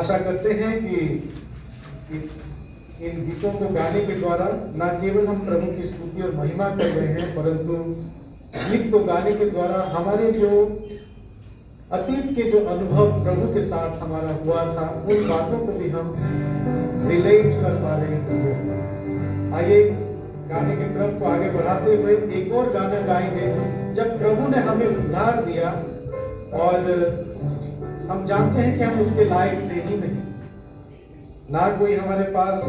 आशा करते हैं कि इन गीतों को गाने के द्वारा न केवल हम प्रभु की स्तुति और महिमा कर रहे हैं, परंतु गीत को गाने के द्वारा हमारे जो अतीत के जो अनुभव प्रभु के साथ हमारा हुआ था, उन बातों को भी हम रिलेट कर पा रहे हैं। आइए गाने के क्रम को आगे बढ़ाते हुए एक और गाना गाएंगे। जब प्रभु ने हमें उद्धार दिया और हम जानते हैं कि हम उसके लायक थे ही नहीं, ना कोई हमारे पास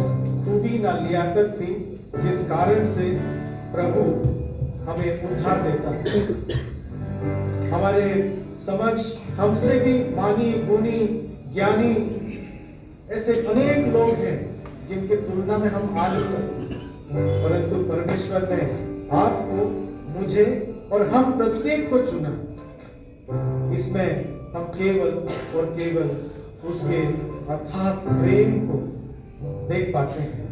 खूबी ना लियाकत थी जिस कारण से प्रभु हमें उद्धार देता। हमारे समझ हमसे भी मानी गुणी ज्ञानी ऐसे अनेक लोग हैं जिनके तुलना में हम आ नहीं सकते, परंतु परमेश्वर ने आपको, मुझे और हम प्रत्येक को चुना। इसमें हम केवल और केवल उसके अथाह प्रेम को देख पाते हैं।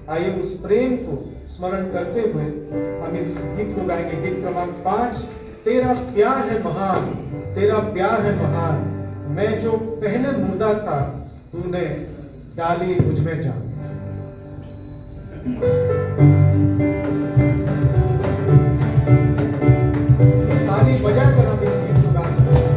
आइए उस प्रेम को स्मरण करते हुए हम इस गीत को गाएंगे। गीत क्रमांक 5। तेरा प्यार है महान, तेरा प्यार है महान, मैं जो पहले मुर्दा था तूने डाली मुझ में जान। ताली बजाकर हम इस गीत को गा सकते हैं।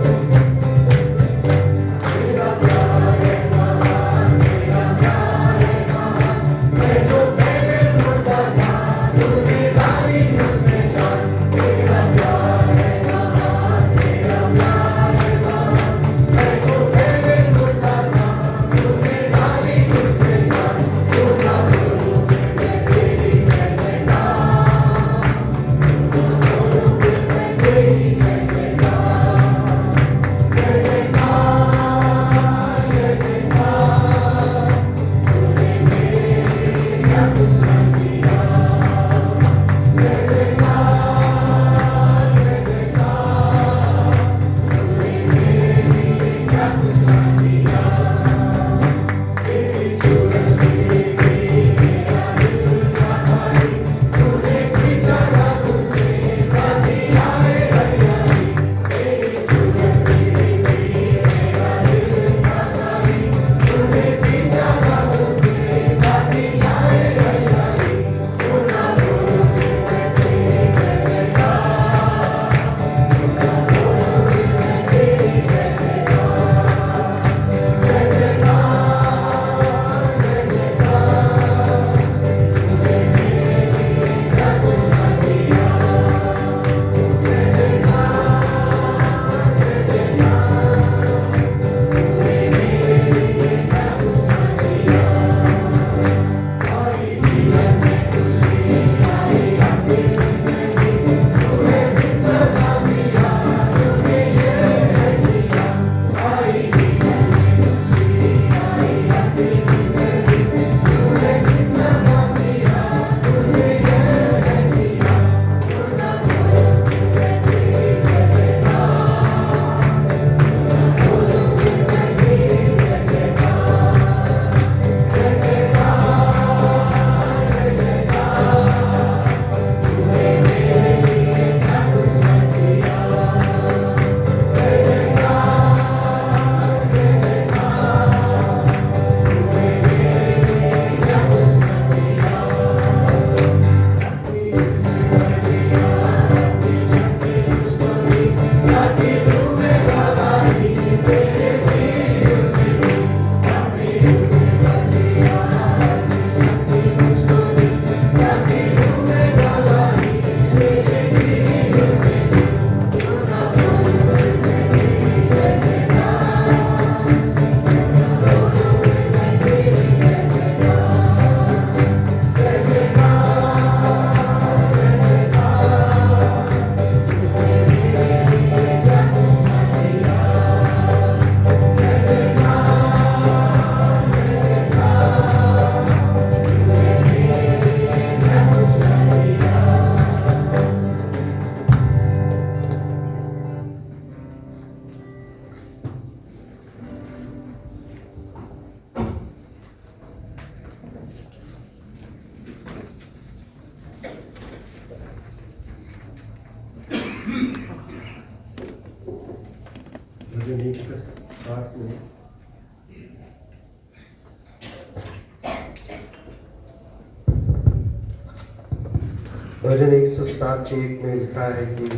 भजन 107:1 में लिखा है कि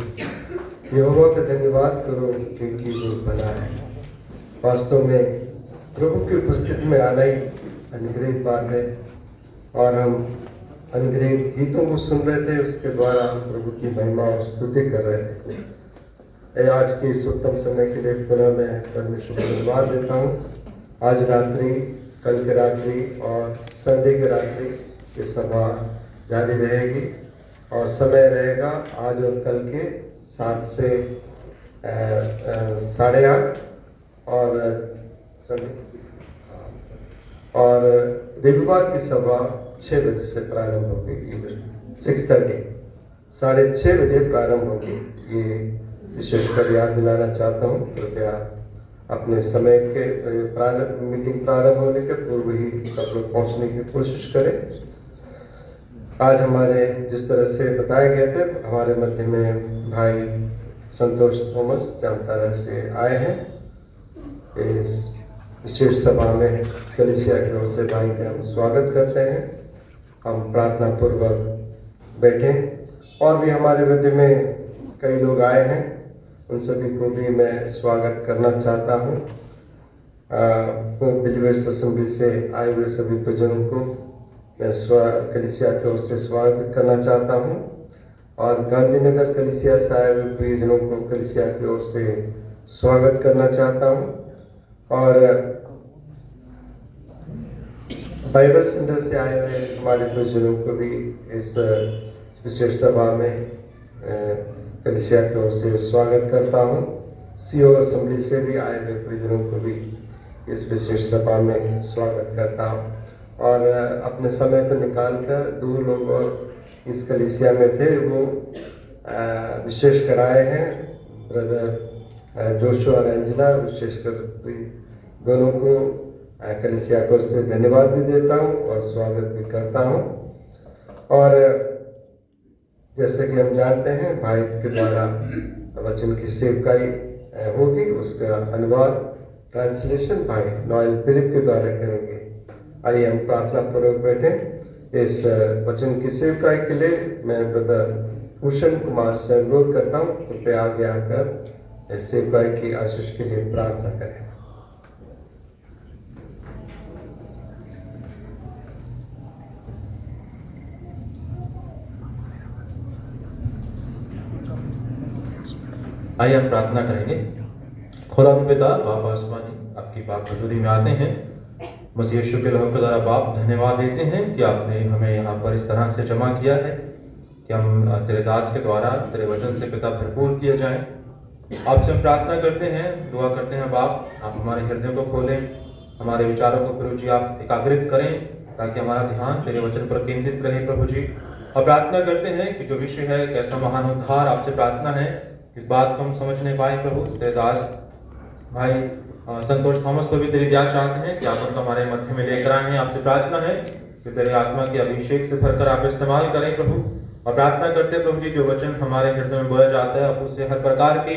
यहोवा का धन्यवाद करो क्योंकि वो भला है। वास्तव में प्रभु की उपस्थिति में आना ही अनुग्रहित बात है और हम अनुग्रहित गीतों को सुन रहे थे, उसके द्वारा हम प्रभु की महिमा और स्तुति कर रहे थे। आज के इस उत्तम समय के लिए पुनः मैं परमेश्वर को धन्यवाद देता हूँ। आज रात्रि, कल की रात्रि और संडे की रात्रि ये सभा जारी रहेगी और समय रहेगा आज और कल के 7 से 8:30 और रविवार की सभा 6 बजे से प्रारंभ होगी। 6:30 6:30 बजे प्रारंभ होगी। ये विशेषकर याद दिलाना चाहता हूँ। कृपया अपने समय के मीटिंग प्रारंभ होने के पूर्व ही सब लोग पहुँचने की कोशिश करें। आज हमारे जिस तरह से बताए गए थे, हमारे मध्य में भाई संतोष थॉमस जामतारा से आए हैं। इस विशेष सभा में कलीसिया की ओर से भाई का हम स्वागत करते हैं। हम प्रार्थना पूर्वक बैठे और भी हमारे मध्य में कई लोग आए हैं, उन सभी को भी मैं स्वागत करना चाहता हूँ। बिलीवर्स असेंबली से आए हुए सभी भजनों को मैं कलीसिया की ओर से स्वागत करना चाहता हूँ और गांधीनगर कलीसिया से आए हुए प्रियजनों को कलीसिया की ओर से स्वागत करना चाहता हूँ और बाइबल सेंटर से आए हुए हमारे प्रियजनों को भी इस विशेष सभा में कलीसिया की ओर से स्वागत करता हूँ। सीओ असेंबली से भी आए हुए प्रियजनों को भी इस विशेष सभा में स्वागत करता हूँ और अपने समय पर निकाल कर 2 लोग और इस कलीसिया में थे, वो विशेष कर आए हैं। ब्रदर जोशुआ और एंजना, विशेषकर दोनों को कलीसिया की ओर से धन्यवाद भी देता हूँ और स्वागत भी करता हूँ। और जैसे कि हम जानते हैं, भाई के द्वारा वचन की सेवकाई होगी, उसका अनुवाद ट्रांसलेशन भाई नॉयल फिलिप के द्वारा करेंगे। आइए हम प्रार्थना पूर्वक बैठे। इस वचन की सेवकाई के लिए मैं ब्रदर भूषण कुमार से अनुरोध करता हूँ, कृपया आगे आकर इस सेवकाई की आशीष के लिए प्रार्थना करें। आइए हम प्रार्थना करेंगे। खुदा पिता बाप आसमानी, आपकी बाप हजूरी में आते हैं। मसीह यीशु के लहू के द्वारा बाप धन्यवाद देते हैं कि आपने हमें यहाँ पर इस तरह से जमा किया है कि हम तेरे दास के द्वारा तेरे वचन से पिता भरपूर किए जाएं। आपसे हम प्रार्थना करते हैं, दुआ करते हैं बाप, आप हमारे हृदय को खोलें, हमारे विचारों को प्रभु जी आप एकाग्रित करें ताकि हमारा ध्यान तेरे वचन पर केंद्रित रहे प्रभु जी। और प्रार्थना करते हैं कि जो विषय है कैसा महान उद्धार, आपसे प्रार्थना है इस बात को हम समझ नहीं पाए प्रभु। तेरे दास भाई संतोष थॉमस को भी तेरी दया चाहते हैं कि आप उनको हमारे मध्य में लेकर आए हैं। आपसे प्रार्थना है कि तेरे आत्मा के अभिषेक से भरकर आप इस्तेमाल करें प्रभु। और प्रार्थना करते हैं प्रभु जी, जो वचन हमारे हृदय में बोया जाता है आप उससे हर प्रकार की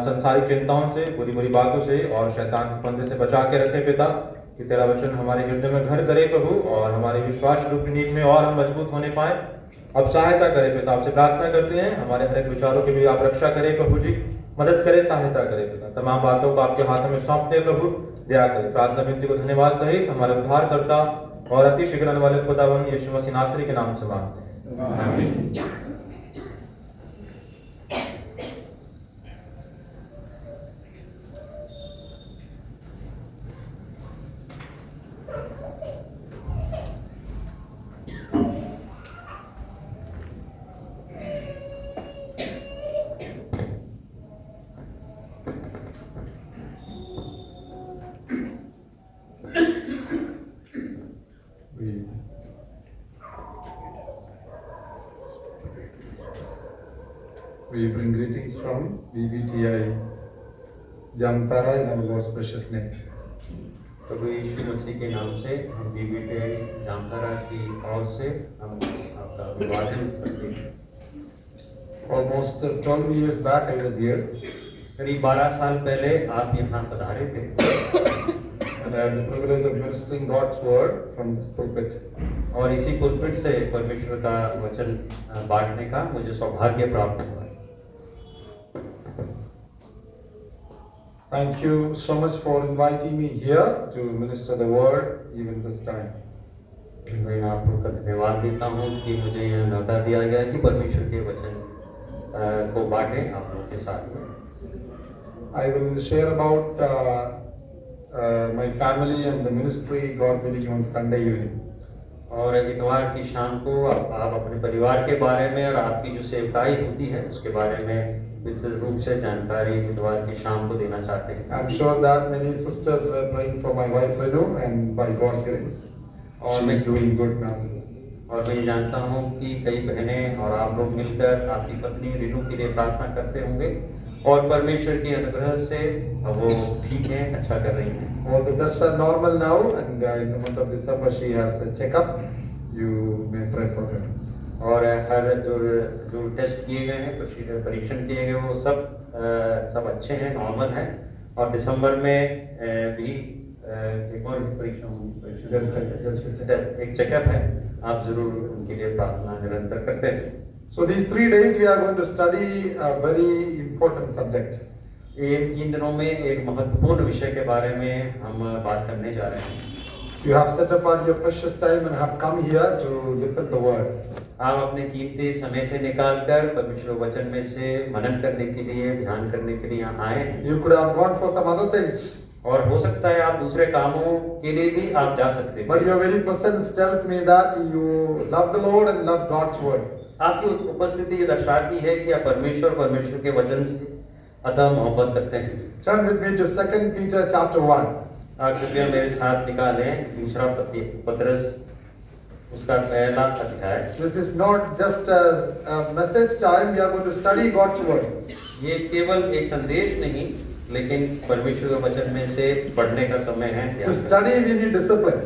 संसारिक चिंताओं से, बुरी बुरी बातों से और शैतान के फंदे से बचा के रखे पिता, कि तेरा वचन हमारे हृदय में घर करे प्रभु और हमारे विश्वास रूपी नींव में और हम मजबूत होने पाए। अब सहायता करे पिता, आपसे प्रार्थना करते हैं हमारे हर एक विचारों की भी आप रक्षा करें प्रभु जी, मदद करे, सहायता करे पिता। तमाम बातों को आपके हाथों में सौंपते प्रभु, दया करें। प्रार्थना विनती को धन्यवाद सहित हमारे उद्धार करता और अति शीघ्र आने वाले खुदावन यीशु मसीह नासरी के नाम से मांगते हैं, आमीन। We bring greetings from BBTI Jamtara in our Lord's precious name. प्रभु यीशु मसीह के नाम से हम बीबीटीआई जामतारा की ओर से हम आपका अभिवादन करते हैं। Almost 12 years back I was here. करीब 12 साल पहले आप यहाँ पधारे थे। and I have the privilege of ministering God's word from this pulpit. और इसी पुलपिट से परमेश्वर का वचन बांटने का मुझे सौभाग्य प्राप्त हुआ है। Thank you so much for inviting me here to minister the word even this time. मैं आप लोग का धन्यवाद देता हूँ कि मुझे यह न्योता दिया गया कि परमेश्वर के वचन को बांटे आप लोगों के साथ में। I will share about my family and the ministry, God willing, on Sunday evening. और इतवार की शाम को आप अपने परिवार के बारे में और आपकी जो सेवकाई होती है उसके बारे में विशेष रूप से जानकारी इतवार की शाम को देना चाहते हैं। I'm sure that many sisters were praying for my wife Renu, and by God's grace, she is doing good now. और मैं ये जानता हूँ कि कई बहनें और आप लोग मिलकर आपकी पत्नी रेनू के लिए प्रार्थना करते होंगे और परमेश्वर के अनुग्रह से वो ठीक है, अच्छा कर रही हैं। All the tests are normal now, and in the month of December she has a checkup. You may pray for her. और हर जो टेस्ट किए गए हैं, परीक्षण किए गए वो सब अच्छे हैं, नॉर्मल हैं। और दिसंबर में भी एक और एक चेकअप है, आप जरूर उनके लिए प्रार्थना निरंतर करते हैं। So these 3 days we are going to study a very important subject. ये 3 दिनों में एक महत्वपूर्ण विषय के बारे में हम बात करने जा रहे हैं। You have set apart your precious time and have come here to listen to the word. आप अपने कीमती समय से निकालकर परमेश्वर वचन में से मनन करने के लिए, ध्यान करने के लिए यहाँ आए हैं। You could have gone for some other things, और हो सकता है आप दूसरे कामों के लिए भी आप जा सकते हैं। but your very presence tells me that you love the Lord and love God's word. आपकी उपस्थिति ये दर्शाती है कि आप परमेश्वर के वचन से अतः मोहब्बत करते हैं। Turn with me to 2 Peter chapter 1. आप कृपया मेरे साथ निकालें दूसरा पत्रस उसका पहला अध्याय। This is not just a message time, we are going to study God's word. ये केवल एक संदेश नहीं, लेकिन परमेश्वर के वचन में से पढ़ने का समय है। To study we need discipline.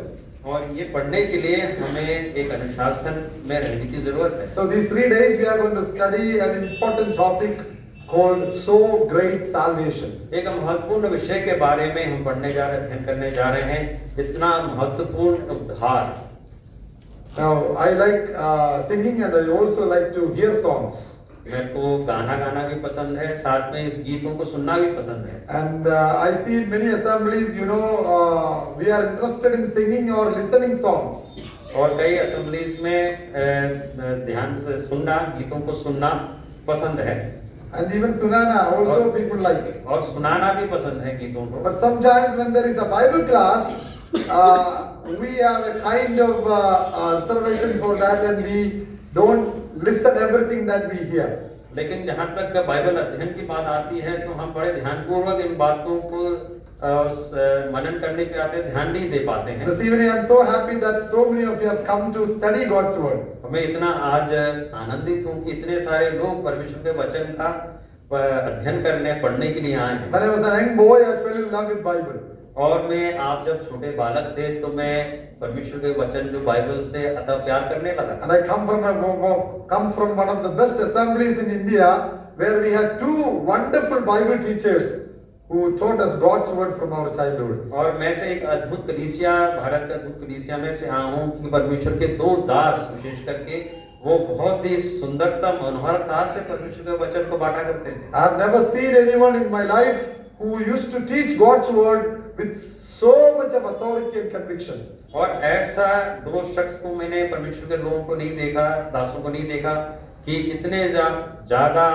और ये पढ़ने के लिए हमें एक अनुशासन में रहने की जरूरत है। So these 3 days we are going to study an important topic called So Great Salvation. एक महत्वपूर्ण विषय के बारे में हम अध्ययन करने जा रहे हैं, इतना महत्वपूर्ण उद्धार। Now I like singing and I also like to hear songs. मेरे को गाना भी पसंद है, साथ में इस गीतों को सुनना भी पसंद है। And I see in many assemblies, we are interested in singing or listening songs. और कई असेंबलीज में ध्यान से सुनना, गीतों को सुनना पसंद है। And even Sunana also people like. और सुनाना भी पसंद है गीतों को। But sometimes when there is a Bible class, we have a kind of reservation for that, and we don't listen everything that we hear. लेकिन जहाँ तक बाइबल अध्ययन की बात आती है तो हम बड़े ध्यानपूर्वक इन बातों को मनन करने के आते ध्यान नहीं दे पाते हैं। This evening I am so happy that so many of you have come to study God's word. हमें इतना आज आनंदित हूँ कि इतने सारे लोग परमेश्वर के वचन का अध्ययन करने, पढ़ने के लिए आए हैं। When I was a young boy, I fell in love with Bible. और मैं आप जब छोटे बालक थे तो मैं परमेश्वर के वचन जो बाइबल से अतः प्यार करने लगा। And I come from one of the best assemblies in India, where we had 2 wonderful Bible teachers who taught us God's word from our childhood. और मैं से एक अद्भुत कलीसिया, भारत के अद्भुत कलीसिया में से आया हूँ कि परमेश्वर के 2 दास विशेष करके वो बहुत ही सुंदरता, मनोहरता से परमेश्वर के वचन को बांटा करते थे। I have never seen anyone in my life who used to teach God's word with so much of authority and conviction. और ऐसा 2 शख्स को मैंने परमेश्वर के लोगों को नहीं देखा, दासों को नहीं देखा कि इतने ज्यादा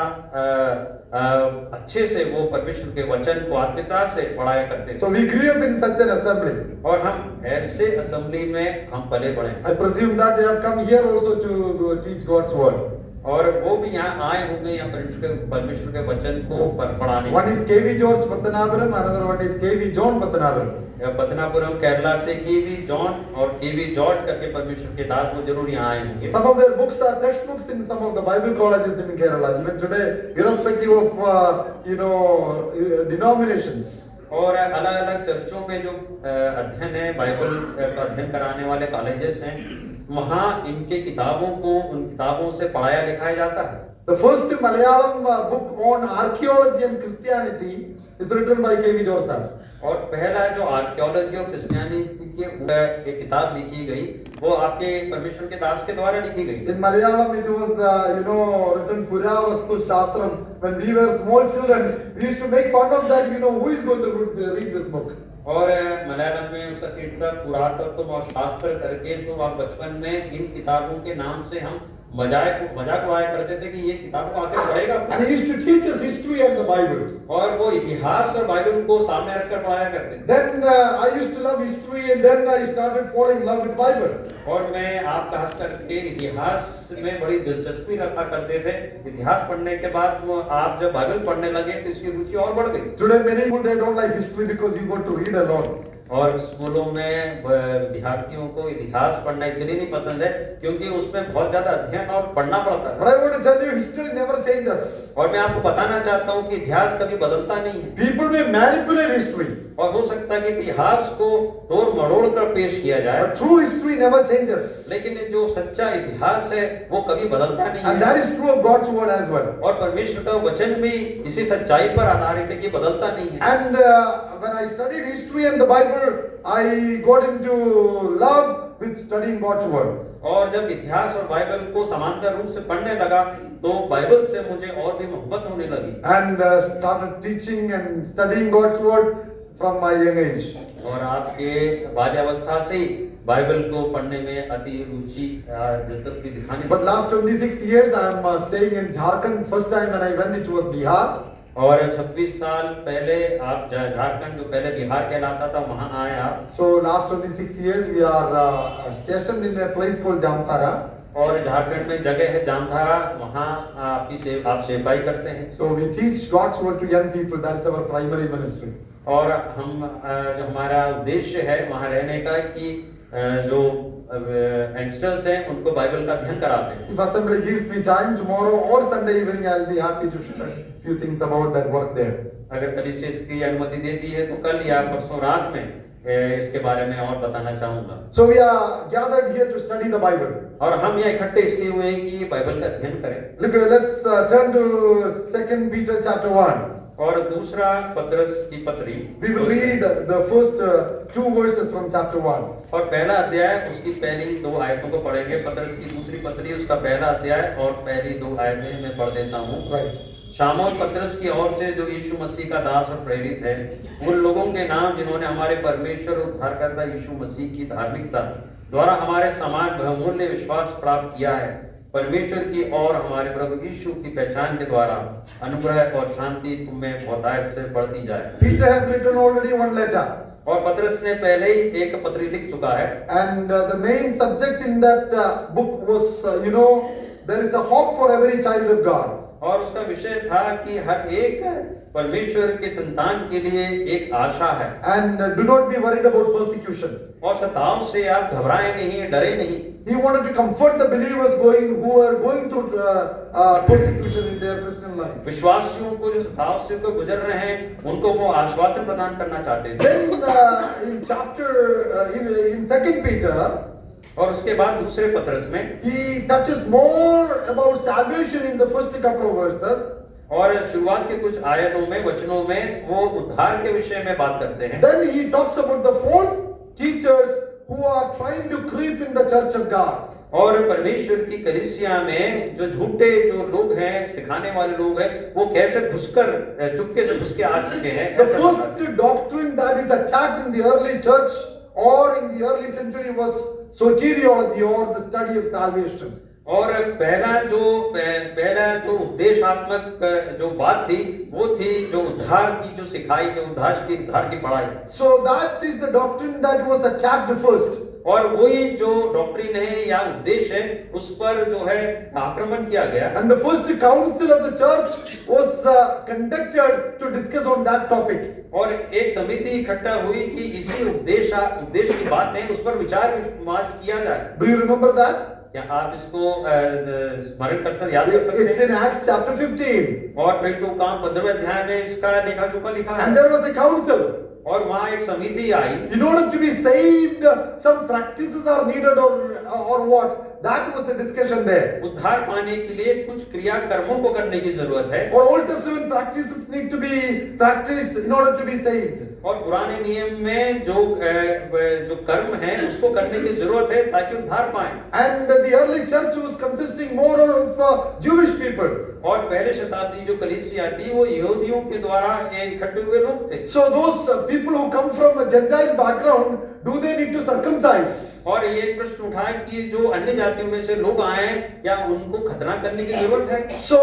अच्छे से वो परमेश्वर के वचन को आत्मीयता से पढ़ाया करते थे। So we grew up in such an assembly. और हम ऐसे असेंबली में हम पले बढ़े। I presume that they have come here also to teach God's word. और वो भी यहाँ आए होंगे यहाँ परमेश्वर के वचन को पढ़ाने। One is KV George Patanapuram, another one is KV John Patanapuram. पतनापुरम Kerala से केवी जॉन और केवी जॉर्ज करके परमेश्वर के दास वो जरूर यहाँ आए होंगे। Some of their books are textbooks in some of the Bible colleges in Kerala, even today, irrespective of denominations. और अलग-अलग चर्चों में जो अध्ययन है, बाइबल का अध्ययन कराने वाले कॉलेजेस हैं, वहाँ इनके किताबों को उन किताबों से पढ़ाया लिखाया जाता है। The first Malayalam book on archaeology and Christianity It's written by K.V. Jorsar. और पहला जो आर्कियोलॉजी और क्रिश्चियनिटी की एक किताब लिखी गई वो आपके परमेश्वर के दास के द्वारा लिखी गई। In Malayalam, it was, written Puravastu Shastram. When we were small children, we used to make fun of that, who is going to read this book? और मलयालम में उसका शीर्षक पुरातत्व और शास्त्र करके तो आप बचपन में इन किताबों के नाम से हम मजाक उड़ाया करते थे कि ये किताब को आगे पढ़ेगा। And he used to teach us history and the Bible. और वो इतिहास और बाइबल को सामने रखकर पढ़ाया करते थे। Then I used to love history, and then I started falling in love with Bible. और मैं आप खास करके इतिहास में बड़ी दिलचस्पी रखा करते थे। इतिहास पढ़ने के बाद वो आप जब बाइबल पढ़ने लगे तो इसकी रुचि और बढ़ गई। Today many people they don't like history because you got to read a lot. और स्कूलों में विद्यार्थियों को इतिहास पढ़ना इसलिए नहीं पसंद है क्योंकि उसमें बहुत ज्यादा अध्ययन और पढ़ना पड़ता है। But I want to tell you, history never changes. और मैं आपको बताना चाहता हूँ कि इतिहास कभी बदलता नहीं है। People may manipulate history, और हो सकता है कि इतिहास को तोड़ मरोड़ कर पेश किया जाए, but true history never changes. लेकिन जो सच्चा इतिहास है वो कभी बदलता नहीं And है। that is true of God's word as well. और परमेश्वर का वचन भी इसी सच्चाई पर आधारित है कि बदलता नहीं है। And when I studied history and the Bible, I got into love with studying God's word. और जब इतिहास और बाइबल को समांतर रूप से पढ़ने लगा तो बाइबल से मुझे और भी मोहब्बत होने लगी। And started teaching and studying God's word from my young age. और आपके बाल्यावस्था से ही बाइबल को पढ़ने में अति रुचि दिलचस्पी दिखाने But last 26 years I am staying in Jharkhand. First time when I went, it was Bihar. और 26 साल पहले आप झारखंड जो पहले बिहार कहलाता था वहां आए आप। So last 26 years we are stationed in a place called Jamtara. और झारखंड में जगह है जामधारा, वहां आप सेवकाई करते हैं। So we teach God's word to young people. That's our primary ministry. और हम जो हमारा उद्देश्य है वहां रहने का कि जो यंगस्टर्स हैं उनको बाइबल का अध्ययन कराते हैं। If assembly gives me time tomorrow or Sunday evening, I'll be happy to share a few things about that work there. अगर कलीसिया इसकी अनुमति देती है तो कल या परसों रात में इसके बारे में और बताना चाहूंगा। So we are gathered here to study the Bible. और हम यहाँ इकट्ठे इसलिए हुए हैं कि बाइबल का अध्ययन करें। Look, let's turn to 2 Peter chapter 1. और दूसरा पतरस की पत्री, We will read the first 2 verses from chapter 1. और पहला अध्याय उसकी पहली 2 आयतों को पढ़ेंगे। पतरस की दूसरी पत्री उसका पहला अध्याय और पहली 2 आयतें मैं पढ़ देता हूँ। Right. शामौन पतरस की ओर से जो यीशु मसीह का दास और प्रेरित है, उन लोगों के नाम जिन्होंने हमारे परमेश्वर और उद्धारकर्ता यीशु मसीह की धार्मिकता द्वारा हमारे समान बहुमूल्य विश्वास प्राप्त किया है, परमेश्वर की और हमारे प्रभु यीशु की पहचान के द्वारा अनुग्रह और शांति तुम में बहुतायत से बढ़ती जाए। Peter has written already 1 letter. और पतरस ने पहले ही एक पत्री लिख चुका है। And the main subject in that book was, there is a hope for every child of God. और उसका विषय था कि हर एक परमेश्वर के संतान के लिए एक आशा है। And do not be worried about persecution. और सताव से आप घबराएं नहीं, डरे नहीं। He wanted to comfort the believers who are going through persecution in their Christian life. विश्वासियों को जो सताव से को गुजर रहे हैं उनको वो आश्वासन प्रदान करना चाहते थे। Then in chapter in 2 Peter, और उसके बाद दूसरे पतरस में he touches more about salvation in the first couple of verses. और शुरुआत के कुछ आयतों में वचनों में वो उद्धार के विषय में बात करते हैं। Then he talks about the false teachers who are trying to creep in the church of God. और परमेश्वर की कलीसिया में जो झूठे जो लोग हैं, सिखाने वाले लोग हैं, वो कैसे घुसकर चुपके से घुस के आ चुके हैं। The first doctrine that is attacked in the early church or in the early century was soteriology or the study of salvation. और पहला जो उपदेशात्मक जो बात थी वो थी जो उद्धार की जो सिखाई, जो उद्धार की पढ़ाई। So that is the doctrine that was attacked first. और वही जो डॉक्ट्रिन है या उद्देश्य है उस पर जो है आक्रमण किया गया। And the first council of the church was conducted to discuss on that topic. और एक समिति इकट्ठा हुई कि इसी उद्देश्य की बात है उस पर विचार विमर्श किया जाए। Do you remember that? क्या आप इसको स्मरण कर सकते, याद कर सकते It's हैं? in Acts chapter 15. और प्रेरितों का काम 15वें अध्याय में इसका लेखा जोखा लिखा है। And there was a council. और वहाँ एक समिति आई। In order to be saved, some practices are needed or what? That was the discussion there. उद्धार पाने के लिए कुछ क्रिया कर्मों को करने की जरूरत है। Or Old Testament practices need to be practiced in order to be saved. और पुराने नियम में जो कर्म है उसको करने की जरूरत है ताकि उद्धार पाए। And the early church was consisting more of Jewish people. और पहले शताब्दी जो कलीसिया थी वो यहूदियों के द्वारा इकट्ठे हुए लोग थे। So those people who come from a Gentile background, do they need to circumcise? और ये प्रश्न उठा कि जो अन्य जातियों में से लोग आए क्या उनको खतना करने की जरूरत है? So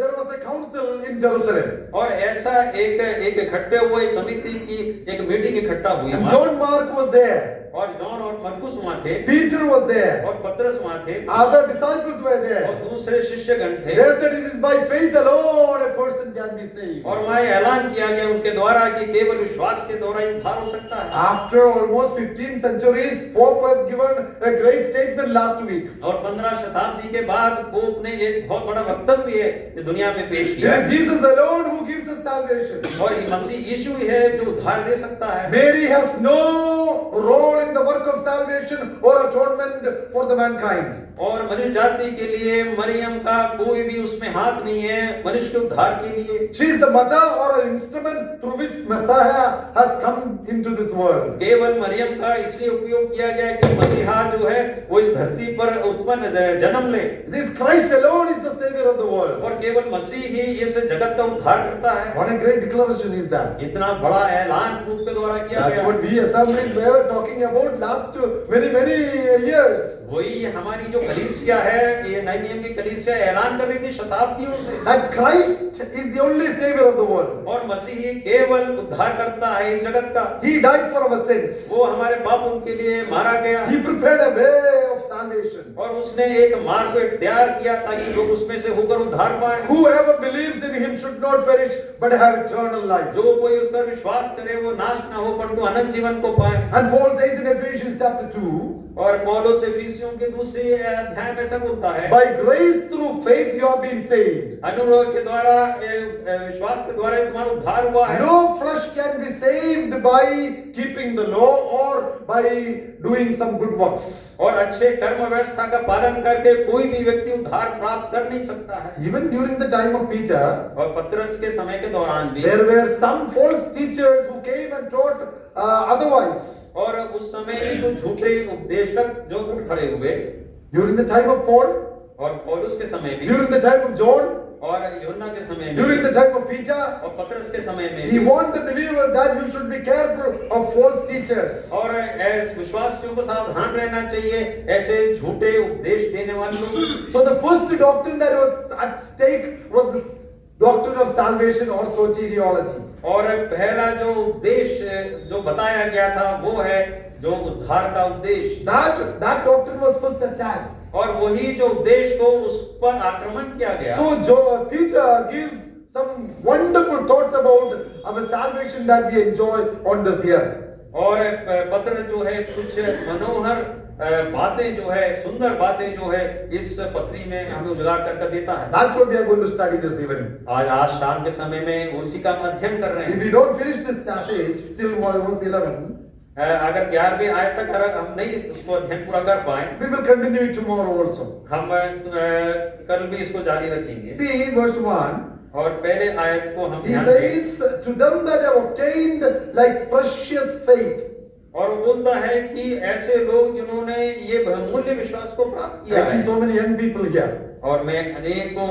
there was a council in Jerusalem. और ऐसा एक इकट्ठे हुए एक समिति की एक मीटिंग इकट्ठा हुई And वहाँ। John Mark was there. और जॉन और मरकुस वहाँ थे। Peter was there. और पतरस वहाँ थे। Other disciples were और there. दूसरे शिष्यगण थे। They said it is by faith alone a person can be saved. और वहाँ ऐलान किया गया उनके द्वारा कि केवल विश्वास के द्वारा ही उद्धार हो सकता है। After almost 15 centuries, Pope has given a great statement last week. और 15 शताब्दी के बाद पोप ने एक बहुत बड़ा वक्तव्य ये दुनिया में पेश It किया। is Jesus alone who gives us salvation. और ये मसीह यीशु ही है जो उद्धार दे सकता है। Mary has no role in the work of salvation or atonement for the mankind. और मनुष्य जाति के लिए मरियम का कोई भी उसमें हाथ नहीं है मनुष्य के उद्धार के लिए। She is the mother or an instrument through which Messiah has come into this world. केवल मरियम का इसलिए उपयोग किया गया है कि मसीहा जो है वो इस धरती पर उत्पन्न जन्म ले। It is Christ alone is the savior of the world. और केवल मसीह ही इस जगत का उद्धार करता है। What a great declaration is that. इतना बड़ा ऐलान पोप के द्वारा किया That's गया। what we assemblies were talking about last many years. वही हमारी जो कलीसिया है ये नए नियम की कलीसिया ऐलान कर रही थी शताब्दियों से। That Christ is the only savior of the world. और मसीह ही केवल उद्धार करता है इस जगत का। He died for our sins. वो हमारे पापों के लिए मारा गया He prepared a way of salvation. और उसने एक मार्ग को इख्तियार किया ताकि लोग उसमें से होकर उद्धार पाए। Whoever believes in him should not perish but have eternal life. जो कोई उस पर विश्वास करे वो नाश ना हो परंतु अनंत जीवन को पाए। And Paul says in Ephesians chapter 2, और पौलुस एफिसियों के दूसरे अध्याय में ऐसा बोलता है by grace through faith you have been saved. अनुग्रह के द्वारा विश्वास के द्वारा तुम्हारा उद्धार हुआ है। No flesh can be saved by keeping the law or by doing some good works. और अच्छे कर्म व्यवस्था का पालन करके कोई भी व्यक्ति उद्धार प्राप्त कर नहीं सकता है। Even during the time of Peter, और पतरस के समय के दौरान भी there were some false teachers who came and taught otherwise. और उस समय भी कुछ झूठे उपदेशक जो उठ खड़े हुए। During the time of Paul, और पौलुस के समय भी during the time of John, और यूहन्ना के समय में during भी, the time of Peter, और पतरस के समय में he भी। warned the believers that you should be careful of false teachers. और विश्वासियों को सावधान रहना चाहिए ऐसे झूठे उपदेश देने वाले लोग। So the first doctrine that was at stake was the doctrine of salvation or soteriology. और पहला जो उपदेश जो बताया गया था वो है जो उद्धार का उपदेश। That doctrine was first attacked. और वही जो उपदेश को उस पर आक्रमण किया गया। So Peter gives some wonderful thoughts about our salvation that we enjoy on this earth. और पत्र जो है कुछ मनोहर बातें जो है सुंदर बातें जो है इस पत्री में हमें उजागर करके देता है। That's what we are going to study this evening. आज शाम के समय में उसी का अध्ययन कर रहे If हैं। we don't finish this passage till verse 11, अगर 11वें आयत तक अगर हम नहीं उसको अध्ययन पूरा कर पाए we will continue it tomorrow also. हम कल भी इसको जारी रखेंगे। See verse 1. और पहले आयत को हम He ध्यान दें। says, to them that have obtained like precious faith. और वो बोलता है कि ऐसे लोग जिन्होंने ये बहुमूल्य विश्वास को प्राप्त किया I see है। so many young people here. और मैं अनेकों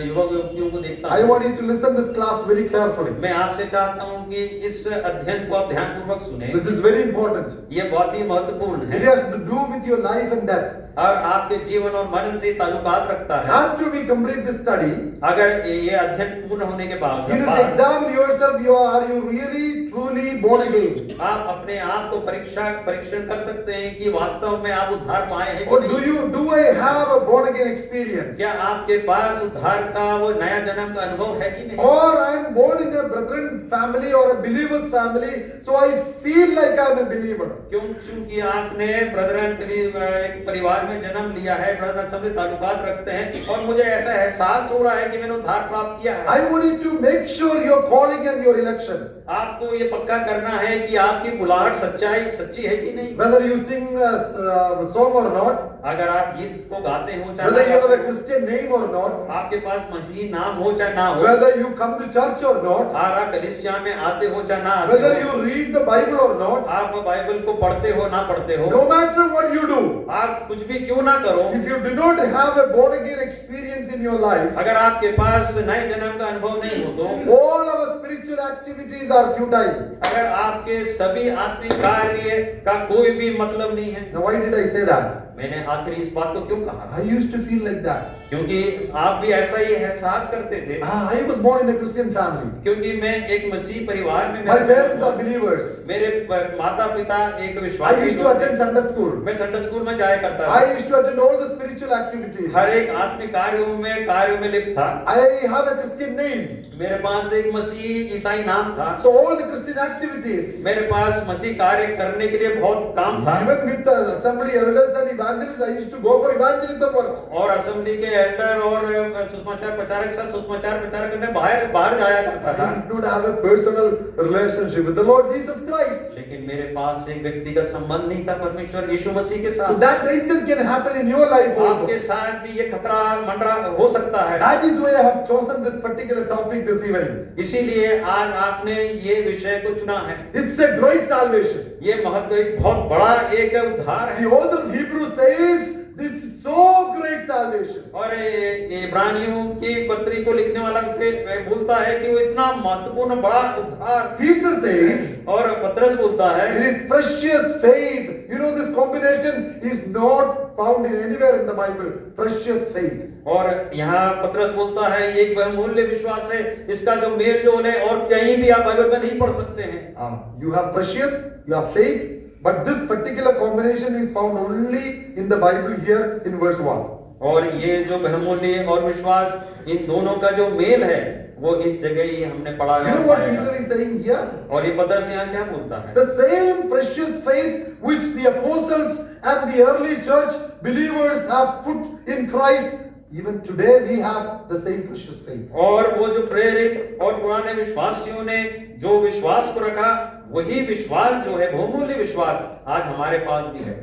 युवक युवतियों को देखता I हूँ। want you to listen this class very carefully. मैं आपसे चाहता हूँ कि इस अध्ययन को आप ध्यानपूर्वक सुने। This is very important. ये बहुत ही महत्वपूर्ण It है has to do with your life and death. और आपके जीवन और मरण से ताल्लुकात रखता है। After we complete this study, अगर ये अध्ययन पूर्ण होने के you need to examine yourself. Are you really, truly born again? आप अपने आप को परीक्षण कर सकते हैं कि वास्तव में आप उद्धार पाए हैं Or कि नहीं। do I have a born again experience? क्या आपके पास उद्धार का वो नया जन्म का अनुभव है कि नहीं। Or I am born in a brethren family or a believer's family, so I feel like I'm a believer. क्योंकि आपने ब्रदरन एक परिवार में जन्म लिया है, ब्रदरन से ताल्लुकात रखते हैं और मुझे ऐसा एहसास हो रहा है कि मैंने उद्धार प्राप्त किया है। I want you to make sure your calling and your election. आपको ये पक्का करना है कि आपकी बुलाहट सच्ची है कि नहीं। Whether you sing a song or not, अगर आप गीत को गाते हो whether you have a चाहे Christian name or not, आपके पास मसीही नाम हो चाहे ना हो, whether you come to church or not, आप कलीसिया में आते हो चाहे ना आते whether हो, you read the Bible or not, आप बाइबल को पढ़ते हो ना पढ़ते हो, no matter what you do, आप कुछ भी क्यों ना करो, if you do not have a born again experience in your life, अगर आपके पास नए जन्म का अनुभव नहीं हो तो all our spiritual activities are futile. अगर आपके सभी आत्मिक कार्य का कोई भी मतलब नहीं है। Now, why did I say that? मैंने आखिर इस बात को क्यों कहा? I used to feel like that. क्योंकि आप भी ऐसा ही एहसास करते थे। I was born in a Christian family. क्योंकि मैं एक मसीह परिवार में My parents are believers. मेरे माता पिता एक I विश्वासी used to लोग थे। attend Sunday school. मैं संडे स्कूल में जाया करता I था। used to attend all the spiritual activities. हर एक आत्मिक कार्यों में लिप्त था। I have a Christian name. मेरे पास एक मसीह ईसाई नाम था। So all the Christian activities, मेरे पास मसीह कार्य करने के लिए बहुत काम था। even with the assembly elders and evangelists, I used to go for evangelism work. और असेंबली के एल्डर और सुसमाचार प्रचारक के साथ सुसमाचार प्रचार करने बाहर जाया करता था। I did not have a personal relationship with the Lord Jesus Christ. लेकिन मेरे पास एक व्यक्तिगत संबंध नहीं था परमेश्वर यीशु मसीह के So साथ। that danger can happen in your life also. आपके साथ भी ये खतरा मंडरा हो सकता है। That is why I have chosen this particular topic this evening. इसीलिए आज आपने ये विषय को चुना है। It's a great salvation. ये महत्व एक बहुत बड़ा एक उद्धार है। The author of Hebrews says it's so great salvation. और इब्रानियों की पत्री को लिखने वाला बोलता है कि वो इतना महत्वपूर्ण बड़ा उद्धार। Peter says और पतरस बोलता है it is precious faith. You know, this combination is not found in anywhere in the Bible. Precious faith. और यहाँ पतरस बोलता है ये एक बहुमूल्य विश्वास है, इसका जो मेल जोल है और कहीं भी आप बाइबल में नहीं पढ़ सकते हैं। You have precious, you have faith, but this particular combination is found only in the Bible here in verse 1. और ये जो बहुमूल्य और विश्वास इन दोनों का जो मेल है वो इस जगह ही हमने पढ़ा You know what Peter is saying here? और ये पतरस यहाँ क्या बोलता है? The same precious faith which the apostles and the early church believers have put in Christ, even today we have the same precious faith. और वो जो प्रेरित और पुराने विश्वासियों ने जो विश्वास को रखा वही विश्वास जो है बहुमूल्य विश्वास आज हमारे पास भी है।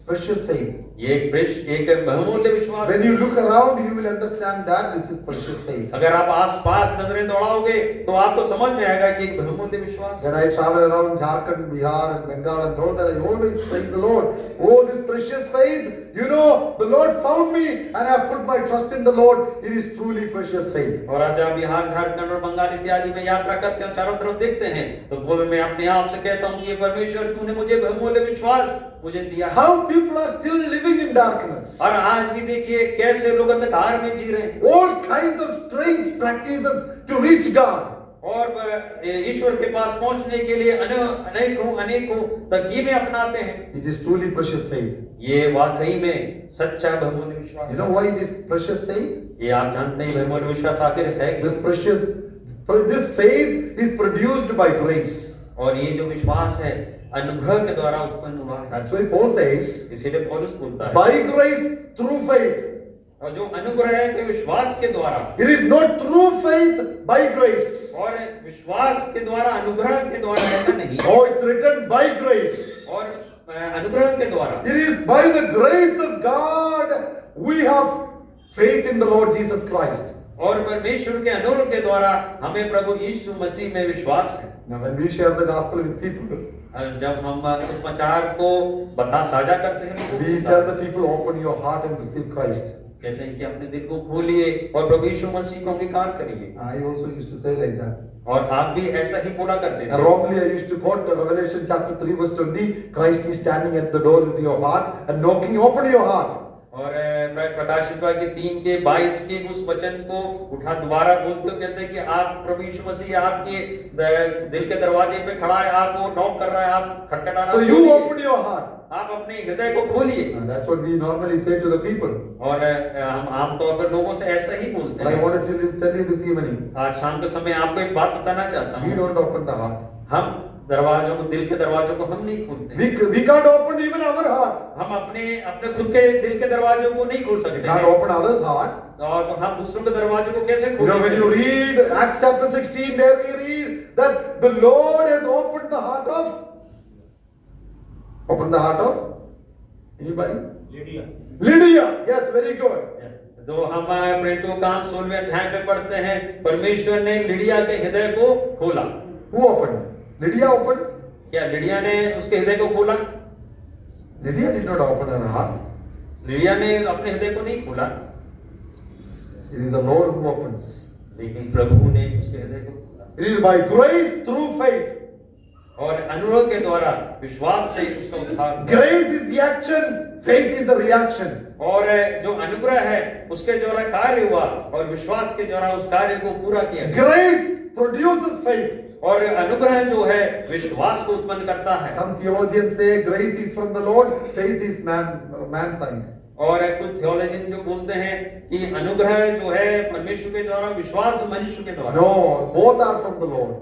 Precious faith. ये एक बहुमूल्य विश्वास। When you look around, you will understand that this is precious faith. अगर आप आसपास नजरें दौड़ाओगे तो आपको समझ में आएगा कि एक बहुमूल्य विश्वास। When I travel around Jharkhand, Bihar and Bengal and know that I always praise the Lord. Oh, this precious faith, you know, the Lord found me and I have put my trust in the Lord. It is truly precious faith. और आप जब बिहार झारखंड और बंगाल इत्यादि में यात्रा करते हैं चारों तरफ देखते हैं तो बोल मैं अपने आप से कहता हूँ कि ये परमेश्वर तूने मुझे बहुमूल्य विश्वास मुझे दिया। How people are still living in darkness. और आज भी देखिए कैसे लोग अंधकार में जी रहे हैं। All kinds of strange practices to reach God. और ईश्वर के पास पहुंचने के लिए अनेकों तरकीबें अपनाते हैं। It is truly precious faith. ये वाकई में सच्चा बहुमूल्य विश्वास You know why it is precious faith? ये आप जानते हैं बहुमूल्य विश्वास आखिर है This faith is produced by grace. और ये जो विश्वास है अनुग्रह के द्वारा उत्पन्न हुआ है। That's why Paul says, इसीलिए पौलुस बोलता है by grace through faith. और जो अनुग्रह है के विश्वास के द्वारा। It is not through faith by grace. और विश्वास के द्वारा अनुग्रह के द्वारा ऐसा नहीं। Oh, it's written by grace. और अनुग्रह के द्वारा। It is by the grace of God we have faith in the Lord Jesus Christ. और परमेश्वर के अनुग्रह के द्वारा हमें प्रभु यीशु मसीह में विश्वास है। Now when we share the gospel with people, जब हम सुसमाचार को साझा करते हैं we tell the people, open your heart and receive Christ. कहते हैं कि अपने दिल को खोलिए और प्रभु यीशु मसीह को अंगीकार करिए। I also used to say like that. और आप भी ऐसा ही पूरा करते And थे। wrongly I used to quote Revelation chapter 3 verse 20, Christ is standing at the door of your heart and knocking, open your heart. और प्रकाशित वाक्य 3:22 के उस वचन को दोबारा बोलते हुए कहते हैं कि आप प्रभु यीशु मसीह आपके दिल के दरवाजे पे खड़ा है, आपको नॉक कर रहा है, आप खटखटा रहा So है। you open your heart. आप अपने हृदय को खोलिए। That's what we normally say to the people. और हम आमतौर पर लोगों से ऐसा ही बोलते But I हैं। want to tell you this evening, आज शाम के समय आपको एक बात बताना चाहता we हूँ, don't open the heart. हम दरवाजों को, दिल के दरवाजों को हम नहीं खोलते। We can't open even our heart. हम अपने खुद के दिल के दरवाजों को नहीं खोल We सकते can't हैं। open others' heart. और तो हम दूसरों के दरवाजों को कैसे You know, when you खोलेंगे? read Acts chapter 16, there we read that the Lord has opened the heart of anybody? Lydia. Yes, very good. तो हम प्रेरितों काम 16वें अध्याय में पढ़ते हैं, परमेश्वर ने लिडिया के हृदय को खोला। Who opened? Lydia opened. क्या लिडिया ने उसके हृदय को खोला? Lydia did not open her heart. Lydia ने अपने हृदय को नहीं खोला, It is the Lord who opens. लेकिन प्रभु ने उसके हृदय को खोला। It is by grace through faith. और अनुरोध के द्वारा, विश्वास से उसका उद्धार। Grace is the action, faith is the reaction. और जो अनुग्रह है उसके द्वारा कार्य हुआ, और विश्वास के द्वारा उस कार्य को पूरा किया गया। Grace produces faith. और अनुग्रह जो है विश्वास को उत्पन्न करता है। Some theologians say grace is from the Lord, faith is man's sign. और कुछ थियोलॉजियन जो बोलते हैं कि अनुग्रह जो है परमेश्वर के द्वारा, विश्वास मनुष्य के द्वारा। No, both are from the Lord.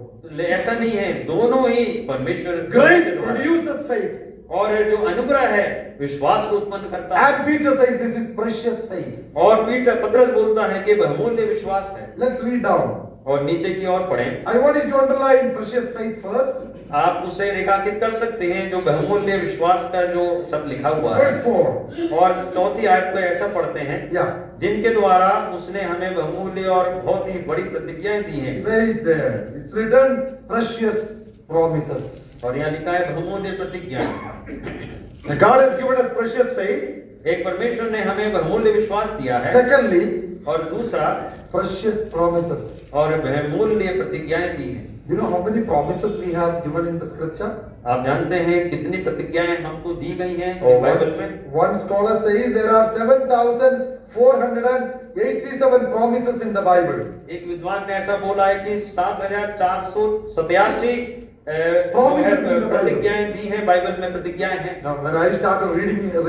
ऐसा नहीं है, दोनों ही परमेश्वर Grace के द्वारा। produces faith. और जो अनुग्रह है विश्वास को उत्पन्न करता है। And Peter says this is precious faith. और पतरस बोलता है कि बहुमूल्य विश्वास है। Let's read down. और नीचे की ओर पढ़ें। I want you to underline precious faith first. आप उसे रेखांकित कर सकते हैं, जो बहुमूल्य विश्वास का जो शब्द लिखा हुआ है। Verse 4. और चौथी आयत को ऐसा पढ़ते हैं, Yeah. जिनके द्वारा उसने हमें बहुमूल्य और बहुत ही बड़ी प्रतिज्ञाएं दी हैं। Wait there. It's written precious promises. और यहाँ लिखा है बहुमूल्य प्रतिज्ञा। God has given us precious faith. एक परमेश्वर ने हमें बहुमूल्य विश्वास दिया है, Secondly, और दूसरा precious promises. और बहुमूल्य प्रतिज्ञाएं दी हैं। You know how many promises we have given in the scripture? आप जानते हैं कितनी प्रतिज्ञाएं हमको दी गई हैं Oh, बाइबल में? one scholar says there are 7,487 promises in the Bible. एक विद्वान ने ऐसा बोला है कि 7,487 Promises in the Bible. प्रतिज्ञाएं दी हैं, बाइबल में प्रतिज्ञाएं हैं। Now, when I started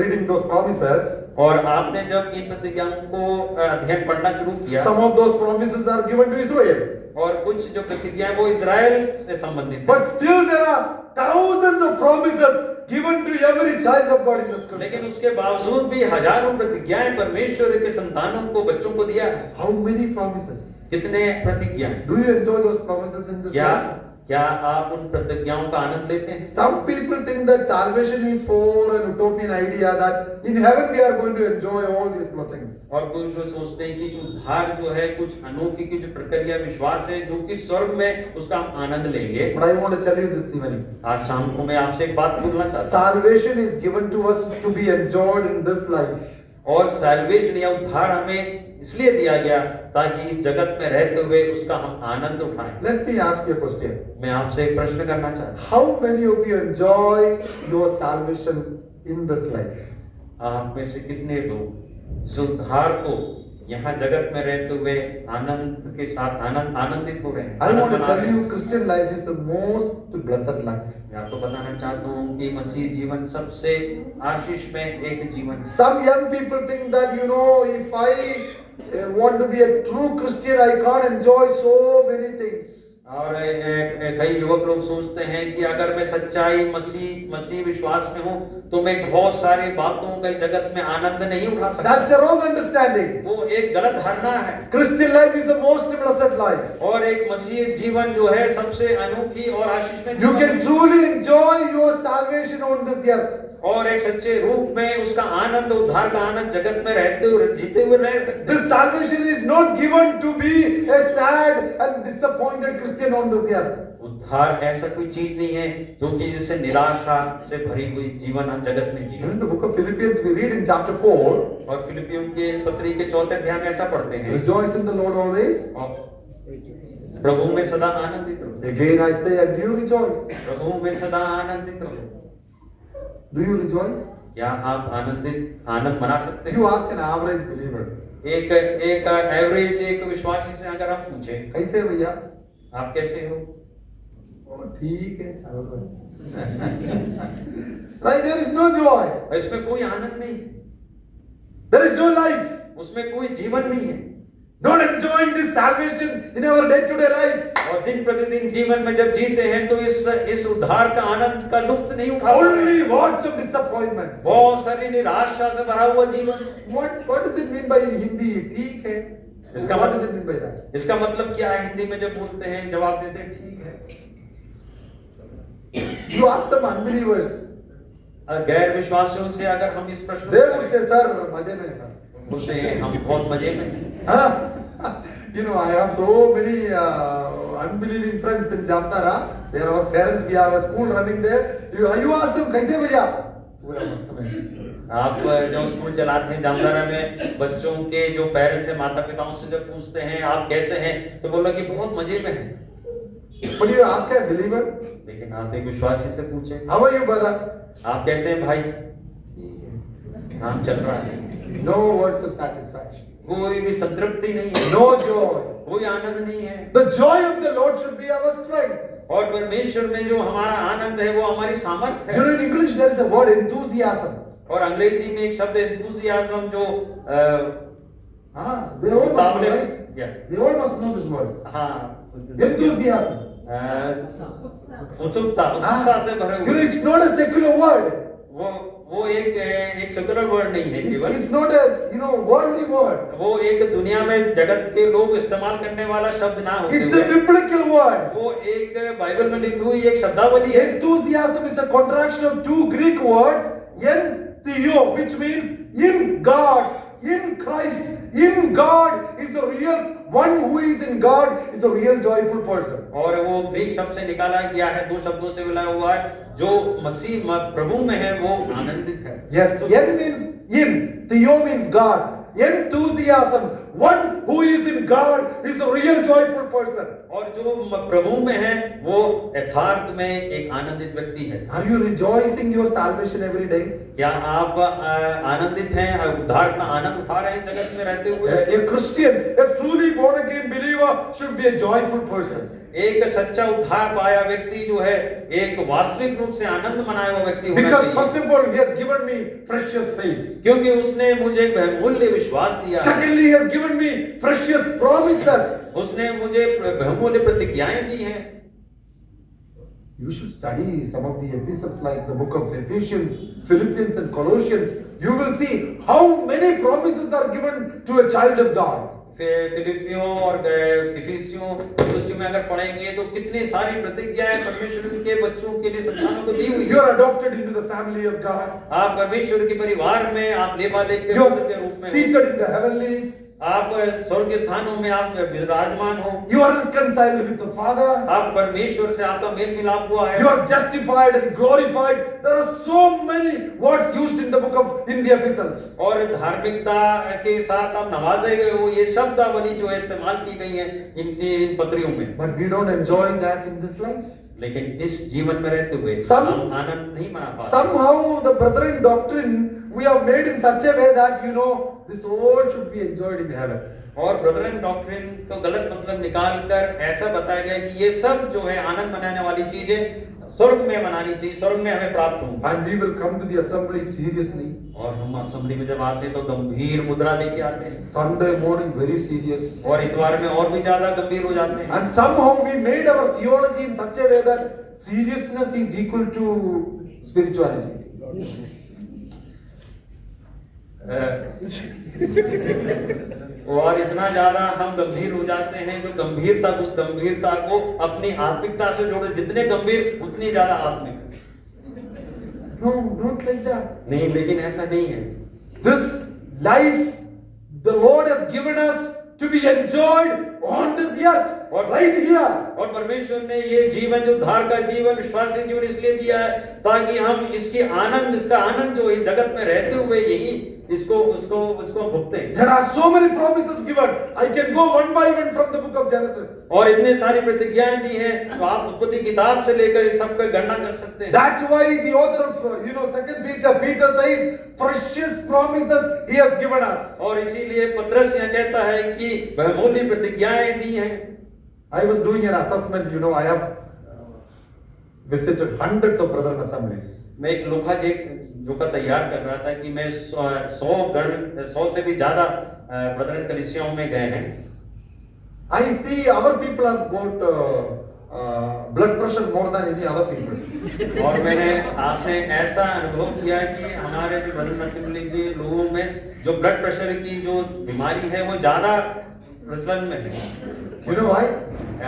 reading those promises, और आपने जब इन प्रतिज्ञाओं को अध्ययन पढ़ना शुरू किया, some of those promises are given to Israel. और कुछ जो प्रतिज्ञाएं वो इजराइल से संबंधित हैं। But still there are thousands of promises given to every child of God in the लेकिन scripture. उसके बावजूद भी हजारों प्रतिज्ञाएं परमेश्वर के संतानों को, बच्चों को दिया है। How many promises? कितने प्रतिज्ञाएं? Do you enjoy those promises in this life? क्या आप उन प्रतिज्ञाओं का आनंद लेते हैं? Some people think that salvation is for an utopian idea that in heaven we are going to enjoy all these blessings. और कुछ लोग सोचते हैं कि जो उद्धार जो है कुछ अनोखी की जो प्रक्रिया विश्वास है, जो कि स्वर्ग में उसका हम आनंद लेंगे। But I want to tell you this evening. आज शाम को मैं आपसे एक बात बोलना चाहता हूँ। Salvation is given to us to be enjoyed in this life. और सैल्वेशन या उद्धार हमें इसलिए दिया गया ताकि इस जगत में रहते हुए उसका हम आनंद उठाएं। Let me ask you a question. मैं आपसे एक प्रश्न करना चाहता हूँ। How many of you enjoy your salvation in this life? आप में से कितने लोग इस उद्धार को यहाँ जगत में रहते हुए आनंद के साथ आनंदित हो रहे हैं? I want to tell you, Christian life is the most blessed life. मैं आपको बताना चाहता हूँ कि मसीह जीवन सबसे आशीष में एक जीवन है। Some young people think that, you know, if I want to be a true Christian, I can't enjoy so many things. और कई युवक लोग सोचते हैं कि अगर मैं सच्चाई मसीह विश्वास में हूँ तो मैं बहुत सारी बातों का जगत में आनंद नहीं उठा सकता। That's a wrong understanding. वो एक गलत धारणा है। Christian life is the most blessed life. और एक मसीह जीवन जो है सबसे अनोखी और आशीष में You can truly enjoy your salvation on this earth. और एक सच्चे रूप में उसका आनंद, उद्धार का आनंद जगत में रहते हुए जीते हुए रह सकते हैं। This salvation is not given to be a sad and disappointed Christian on this earth. उद्धार ऐसा कोई चीज नहीं है जो कि जिससे निराशा से भरी हुई जीवन हम जगत में जीवन। In the book of Philippians we read in chapter 4, और फिलिपियों के पत्री के 4 अध्याय में ऐसा पढ़ते हैं, rejoice in the Lord always. प्रभु में सदा आनंदित रहो। Again I say, and do you rejoice? प्रभु में सदा आनंदित रहो। Do you rejoice? क्या आप आनंद मना सकते हैं? You ask an average believer. एक एवरेज एक विश्वासी से अगर आप पूछे कैसे भैया? आप कैसे हो, Oh, ठीक है, चलो कोई। Right, there is no joy. और इसमें कोई आनंद नहीं, There is no life. उसमें कोई जीवन नहीं है। Not enjoying this salvation in our day-to-day life. और दिन प्रतिदिन जीवन में जब जीते हैं तो इस उद्धार का आनंद का लुत्फ नहीं उठा पा रहे हैं। Only words of disappointments. बहुत सारी निराशा से भरा हुआ जीवन। What does it mean by in Hindi? ठीक है। इसका What does it mean by that? इसका मतलब क्या है? हिंदी में जब बोलते हैं, जवाब देते हैं ठीक है। You ask some unbelievers. गैर विश्वासियों से अगर हम इस प्रश्न They को would करें, say, sir, मजे में सर। बोलते हैं हम बहुत मजे में हैं। हाँ? You know, I have so many unbelieving friends in Jamtara. They are our parents. We have a school running there. You ask them, कैसे भैया? पूरा मस्त में। आप जो स्कूल चलाते हैं जामतारा में, बच्चों के जो पेरेंट्स हैं, माता पिताओं से जब पूछते हैं आप कैसे हैं, तो बोलो कि बहुत मजे में हैं। But you ask a believer, लेकिन आप एक विश्वासी से पूछें, how are you, brother? आप कैसे हैं भाई? काम चल रहा है। No words of satisfaction. कोई भी संतृप्ति नहीं है, No joy. कोई आनंद नहीं है। The joy of the Lord should be our strength. और परमेश्वर में जो हमारा आनंद है वो हमारी सामर्थ्य You know, है। in English there is a word enthusiasm. और अंग्रेजी में एक शब्द enthusiasm जो They all must know, मुकाबले right? Yeah. They all must know this word. हाँ, Enthusiasm. उत्सुकता, उत्साह से भरे You know, हुए। it's not a secular word. वो एक सेकुलर वर्ड नहीं है केवल, It's not a worldly word. वो एक दुनिया में जगत के लोग इस्तेमाल करने वाला शब्द ना होते It's a हुए, biblical word. वो एक बाइबल में लिखी हुई एक शब्दावली है। Enthusiasm is a contraction of two Greek words, entheo, which means in God, in Christ. In God is the real one who is in God is the real joyful person. और वो Greek शब्द से निकाला गया है, दो शब्दों से मिला हुआ है, जो मसीह प्रभु में है वो आनंदित है। Yes, en means in, theo means God. Enthusiasm, one who is in God is the real joyful person. और जो प्रभु में है वो यथार्थ में एक आनंदित व्यक्ति है। Are you rejoicing your salvation every day? क्या आप आनंदित हैं, उद्धार का आनंद उठा रहे हैं जगत में रहते हुए? A Christian, a truly born again believer should be a joyful person. एक सच्चा उद्धार पाया व्यक्ति जो है एक वास्तविक रूप से आनंद मनाया हुआ व्यक्ति होना Because चाहिए। first of all, he has given me precious faith. क्योंकि उसने मुझे बहुमूल्य विश्वास दिया है। Secondly, he has given me precious promises. उसने मुझे बहुमूल्य प्रतिज्ञाएं दी हैं। You should study some of the epistles like the book of Ephesians, Philippians and Colossians. You will see how many promises are given to a child of God. फिलिपियों और इफिसियों कुलुसियों में अगर पढ़ेंगे तो कितनी सारी प्रतिज्ञाएं परमेश्वर के बच्चों के लिए संतानों को दी हुई You है। are adopted into the family of God. आप परमेश्वर के परिवार में आप लेबालेक के You पुत्र के are रूप में हो। seated in the heavenlies. आप स्वर्ग के स्थानों में आप विराजमान हो। You are reconciled with the Father. आप परमेश्वर से आपका मेल मिलाप हुआ है। You are justified and glorified. There are so many words used in the book of in the epistles. और धार्मिकता के साथ आप नवाजे गए हो, ये शब्दावली जो है इस्तेमाल की गई है इन पत्रियों में। But we don't enjoy that in this life. लेकिन इस जीवन में रहते हुए Some- हम आनंद नहीं मना पाते। Somehow the brethren doctrine we have made in such a way that this all should be enjoyed in heaven. और ब्रदरन डॉक्ट्रिन को गलत मतलब निकाल कर ऐसा बताया गया कि ये सब जो है आनंद मनाने वाली चीजें स्वर्ग में मनानी चाहिए, स्वर्ग में हमें प्राप्त होंगी। And we will come to the assembly seriously. और हम असेंबली में जब आते हैं तो गंभीर मुद्रा लेके आते हैं, Sunday morning very serious. और इतवार में और भी ज्यादा गंभीर हो जाते हैं। And somehow we made our theology in such a way that seriousness is equal to spirituality. और इतना ज्यादा हम गंभीर हो जाते हैं जो गंभीरता उस गंभीरता को अपनी आत्मिकता से जोड़े, जितने गंभीर उतनी ज्यादा आत्मिक। No, not like that. नहीं, लेकिन ऐसा नहीं है। This life the Lord has given us to be enjoyed on this earth, or right here. और परमेश्वर ने ये जीवन जो उद्धार का जीवन विश्वासी जीवन इसलिए दिया है ताकि हम इसका आनंद जो इस जगत में रहते हुए यही इसको भुगते हैं। There are so many promises given. I can go one by one from the book of Genesis. और इतने सारी प्रतिज्ञाएं दी हैं तो आप उत्पत्ति किताब से लेकर इस सब का गणना कर सकते हैं। That's why the author of Second Peter says precious promises he has given us. और इसीलिए पत्रस यहाँ कहता है कि बहुमूल्य प्रतिज्ञाएं दी हैं। I was doing an assessment. I have visited hundreds of brethren assemblies. मैं एक लोखा जोखा तैयार कर रहा था कि मैं 100 से भी ज्यादा ब्रदरन कलीसियाओं में गए हैं। I see our people have got blood pressure more than any other people. और आपने ऐसा अनुभव किया कि हमारे जो ब्रदरन असेंबली के लोगों में जो ब्लड प्रेशर की जो बीमारी है वो ज्यादा प्रचलन में है। You know why?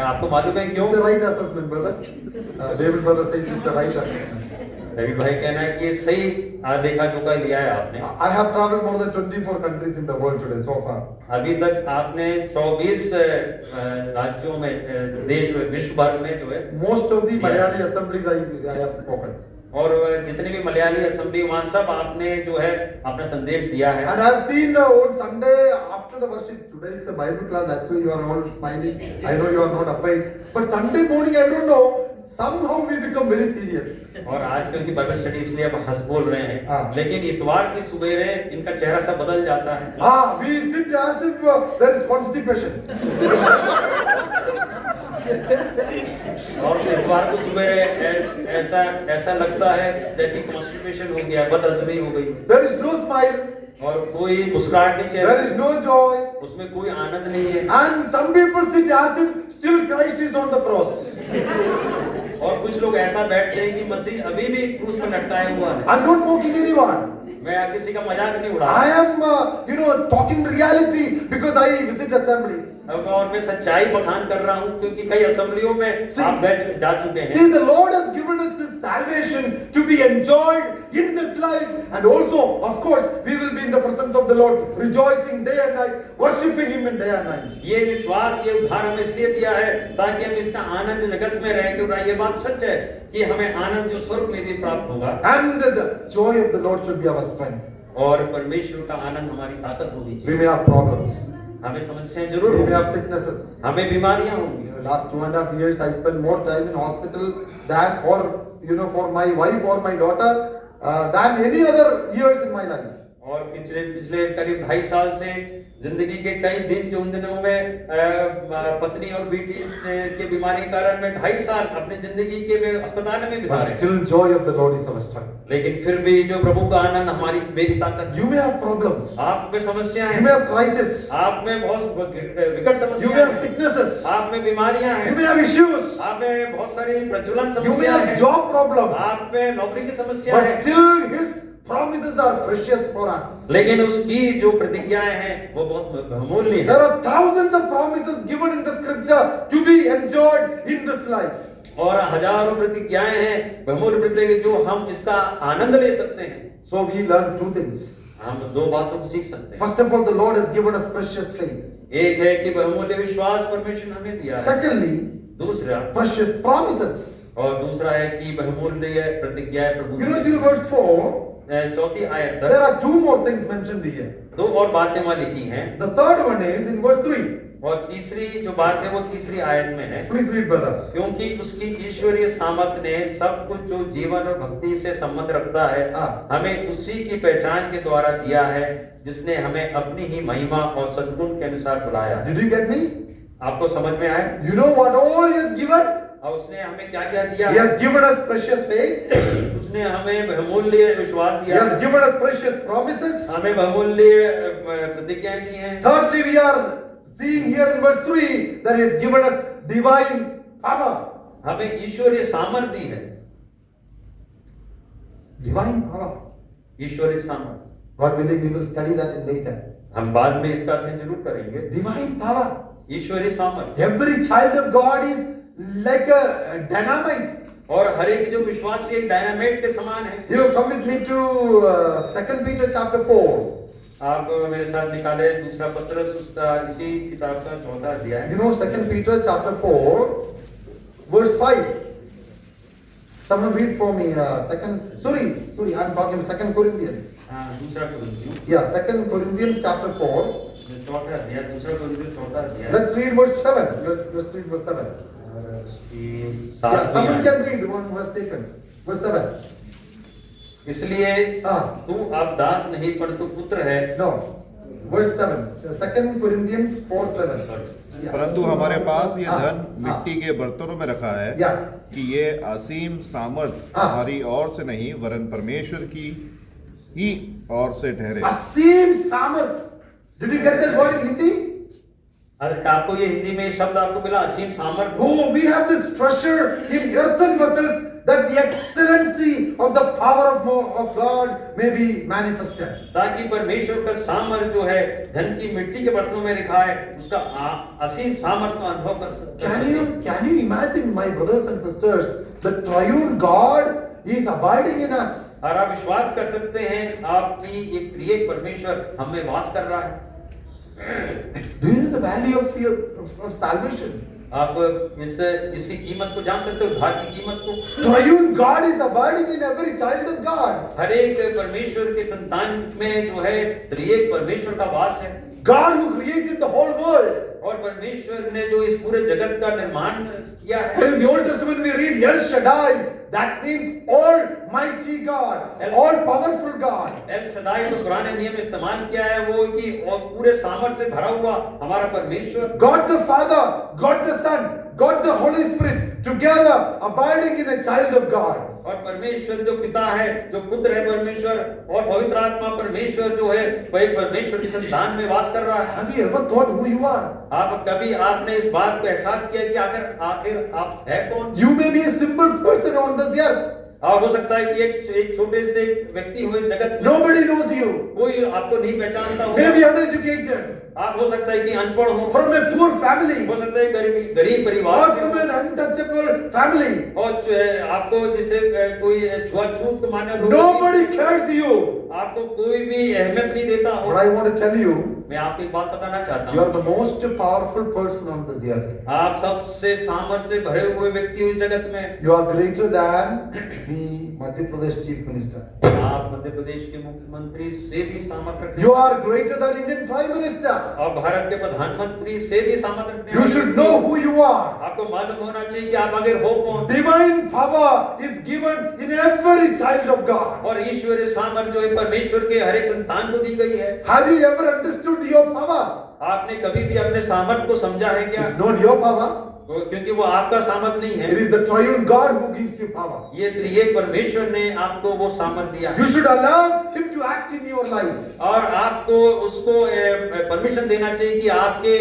आपको मालूम है क्यों? It's a right assessment, brother. David brother says it's a right assessment. Ravi भाई कहना है कि ये सही लेखा जोखा लिया है आपने। I have traveled more than 24 countries in the world today so far. अभी तक आपने 24 राज्यों में देश विश्व भर में जो है Most of the Malayali assemblies I have spoken. और जितने भी मलयाली असेंबली वहां सब आपने जो है अपना संदेश दिया है। And I have seen on Sunday after the worship, today it's a Bible class, that's why you are all smiling. I know you are not afraid. But Sunday morning, I don't know, somehow we become very serious. और आज क्योंकि Bible study इसलिए अब हंस बोल रहे हैं, हाँ। लेकिन इतवार की सुबेरे इनका चेहरा सा बदल जाता है। We sit as if there is constipation. और इतवार को सुबह ऐसा लगता है जैसे कॉन्स्टिपेशन हो गया, बदहजमी हो गई। There is no smile. और कोई मुस्कुराहट नहीं There is चेहरे, no joy. उसमें कोई आनंद नहीं है। And some people sit as if still Christ is on the cross. और कुछ लोग ऐसा बैठते हैं कि मसीह अभी भी क्रूस पर लटकाया हुआ है। I'm not mocking anyone. मैं किसी का मजाक नहीं उड़ा I am, talking reality because I visit assemblies. और मैं सच्चाई बखान कर रहा हूँ क्योंकि कई असेंबलियों में आप जा चुके हैं। See, the Lord has given us this salvation to be enjoyed in this life, and also, of course, we will be in the presence of the Lord, rejoicing day and night, worshiping Him in day and night. ये विश्वास, ये उद्धार हमें इसलिए दिया है ताकि हम इसका आनंद जगत में रहें, क्योंकि ये बात सच है कि हमें आनंद जो स्वर्ग में भी प्राप्त होगा। And the joy of the Lord should be our strength. और परमेश्वर का आनंद हमारी ताकत होगी। We may have problems. हमें समस्याएं जरूर We may होंगी, have sicknesses. हमें बीमारियां होंगी। Last 2.5 years, I spent more time in hospital than, for my wife or my daughter, than any other years in my life. और पिछले करीब 2.5 साल से जिंदगी के कई दिन जो उन दिनों में पत्नी और बेटी के बीमारी के कारण मैं 2.5 साल अपनी जिंदगी के अस्पताल में बिताए। But still, joy of the Lord is our strength. लेकिन फिर भी जो प्रभु का आनंद हमारी मेरी ताकत। You may have problems. आप में समस्याएं You हैं, may have crisis. आप में बहुत विकट You may समस्याएं have हैं, sicknesses. आप में बीमारियां You हैं, may have issues. आप में बहुत सारी प्रज्वलन You may समस्याएं have हैं, job problem. आप में नौकरी की समस्या But है, still, His promises are precious for us. लेकिन उसकी जो प्रतिज्ञाएं हैं वो बहुत बहुमूल्य There है। are thousands of promises given in the scripture to be enjoyed in this life. और हजारों प्रतिज्ञाएं हैं बहुमूल्य प्रतिज्ञा जो हम इसका आनंद ले सकते हैं। So we learn two things. हम दो बातों को सीख सकते हैं। First of all, the Lord has given us precious faith. एक है कि बहुमूल्य विश्वास परमेश्वर ने हमें दिया है। Secondly, दूसरा precious promises. और दूसरा है कि बहुमूल्य प्रतिज्ञाएं प्रभु You know, की। till verse 4, चौथी आयत there तक are two more things mentioned here. दो और बातें वहां लिखी हैं, The third one is in verse 3. और तीसरी जो बात है वो तीसरी आयत में है। Please read, brother. क्योंकि उसकी ईश्वरीय सामर्थ ने सब कुछ जो जीवन और भक्ति से संबंध रखता है हमें उसी की पहचान के द्वारा दिया है जिसने हमें अपनी ही महिमा और सद्गुण के अनुसार बुलाया। Did you get me? आपको समझ में आया? You know what all He has given? और उसने हमें क्या क्या दिया? He has given us precious faith. उसने हमें बहुमूल्य विश्वास He दिया, has given us precious promises. हमें बहुमूल्य प्रतिज्ञाएं दी हैं। Thirdly, we are seeing here in verse 3 that He has given us divine power. हमें ईश्वरीय सामर्थ दी है। Divine power. ईश्वरीय सामर्थ, God willing, we will study that in later. हम बाद में इसका अध्ययन जरूर करेंगे। Divine power. ईश्वरीय सामर्थ, Every child of God is like a dynamite. और हर एक जो विश्वासी एक डायनामाइट के समान है। You come with me to 2 Peter chapter 4. आप मेरे साथ निकाले दूसरा पत्रस उसका इसी किताब का चौथा अध्याय। You know 2 Peter chapter 4 verse 5. Someone read for me sorry, I'm talking 2 Corinthians. हाँ, दूसरा कुरिन्थियों, Yeah, 2 Corinthians chapter 4. चौथा अध्याय, दूसरा कुरिन्थियों चौथा अध्याय। Let's read verse 7. Let's read verse 7. Yeah, someone can read the one who has taken. Verse 7. इसलिए हाँ. तू अब दास नहीं परंतु पुत्र है, No. verse 7. So 2 Corinthians 4:7. Yeah. परंतु हमारे पास ये हाँ, धन हाँ। मिट्टी के बर्तनों में रखा है Yeah. कि ये असीम सामर्थ हाँ। हमारी ओर से नहीं वरन परमेश्वर की ही ओर से ठहरे। Asim Samarth. Did you get that word in Hindi? अगर आपको ये हिंदी में शब्द आपको मिला असीम सामर्थ्य, Oh, we have this treasure in earthen vessels that the excellency of the power of God may be manifested. ताकि परमेश्वर का सामर्थ्य जो है धन की मिट्टी के बर्तनों में लिखा है उसका असीम सामर्थ्य का अनुभव कर सकते Can you imagine, my brothers and sisters, the triune God is abiding in us. और आप विश्वास कर सकते हैं आपकी एक त्रिएक परमेश्वर हम में वास कर रहा है। Do you know the value of salvation? आप इसकी कीमत को जान सकते हो, उद्धार की कीमत को। Triune God is abiding in every child of God. हर एक परमेश्वर के संतान में जो है त्रिएक परमेश्वर का वास है। God who created the whole world. और परमेश्वर ने जो इस पूरे जगत का निर्माण किया है। In the Old Testament we read El Shaddai. That means Almighty God, all powerful God. L Shaddai जो पुराने नियम में इस्तेमाल किया है वो कि और पूरे सामर्थ्य से भरा हुआ हमारा परमेश्वर। God the Father, God the Son, God the Holy Spirit together abiding in a child of God. और परमेश्वर जो पिता है, जो पुत्र है परमेश्वर, और पवित्र आत्मा परमेश्वर जो है वही परमेश्वर की संतान में वास कर रहा है। Have you ever thought who you are? आप कभी आपने इस बात को एहसास किया कि आखिर आप है कौन? You may be a simple person on this earth. और हो सकता है कि एक छोटे से व्यक्ति हुए जगत में Nobody knows you. कोई आपको नहीं पहचानता हो। Maybe uneducated. आप हो सकता है कि अनपढ़ हो, From a poor family. हो सकता है गरीब Or परिवार से from हो, an untouchable family. और आपको जिसे कोई छुआछूत को मानने वाले Nobody cares you. आपको कोई भी अहमियत नहीं देता हो। But I want to tell you, मैं आपको एक बात बताना चाहता you are हूँ, the most powerful person on this earth. आप सबसे सामर्थ्य से भरे हुए व्यक्ति हुए जगत में। You are greater than the Madhya Pradesh Chief Minister. आप मध्य प्रदेश के मुख्यमंत्री से भी सामर्थ्य रखते You हैं, are greater than Indian Prime Minister. और भारत के प्रधानमंत्री से भी सामर्थ्य रखते हैं। You should know who you are. आपको मालूम होना चाहिए कि आप अगर हो कौन। Divine power is given in every child of God. और ईश्वरीय सामर्थ्य जो है परमेश्वर के हर एक संतान को दी गई है। Have you ever understood your power? आपने कभी भी अपने सामर्थ्य को समझा है क्या? It's not your power. क्योंकि वो आपका सामर्थ्य नहीं It है, is the triune God who gives you power. ये त्रिएक परमेश्वर ने आपको वो सामर्थ्य दिया है। You should allow Him to act in your life. और आपको उसको परमिशन देना चाहिए कि आपके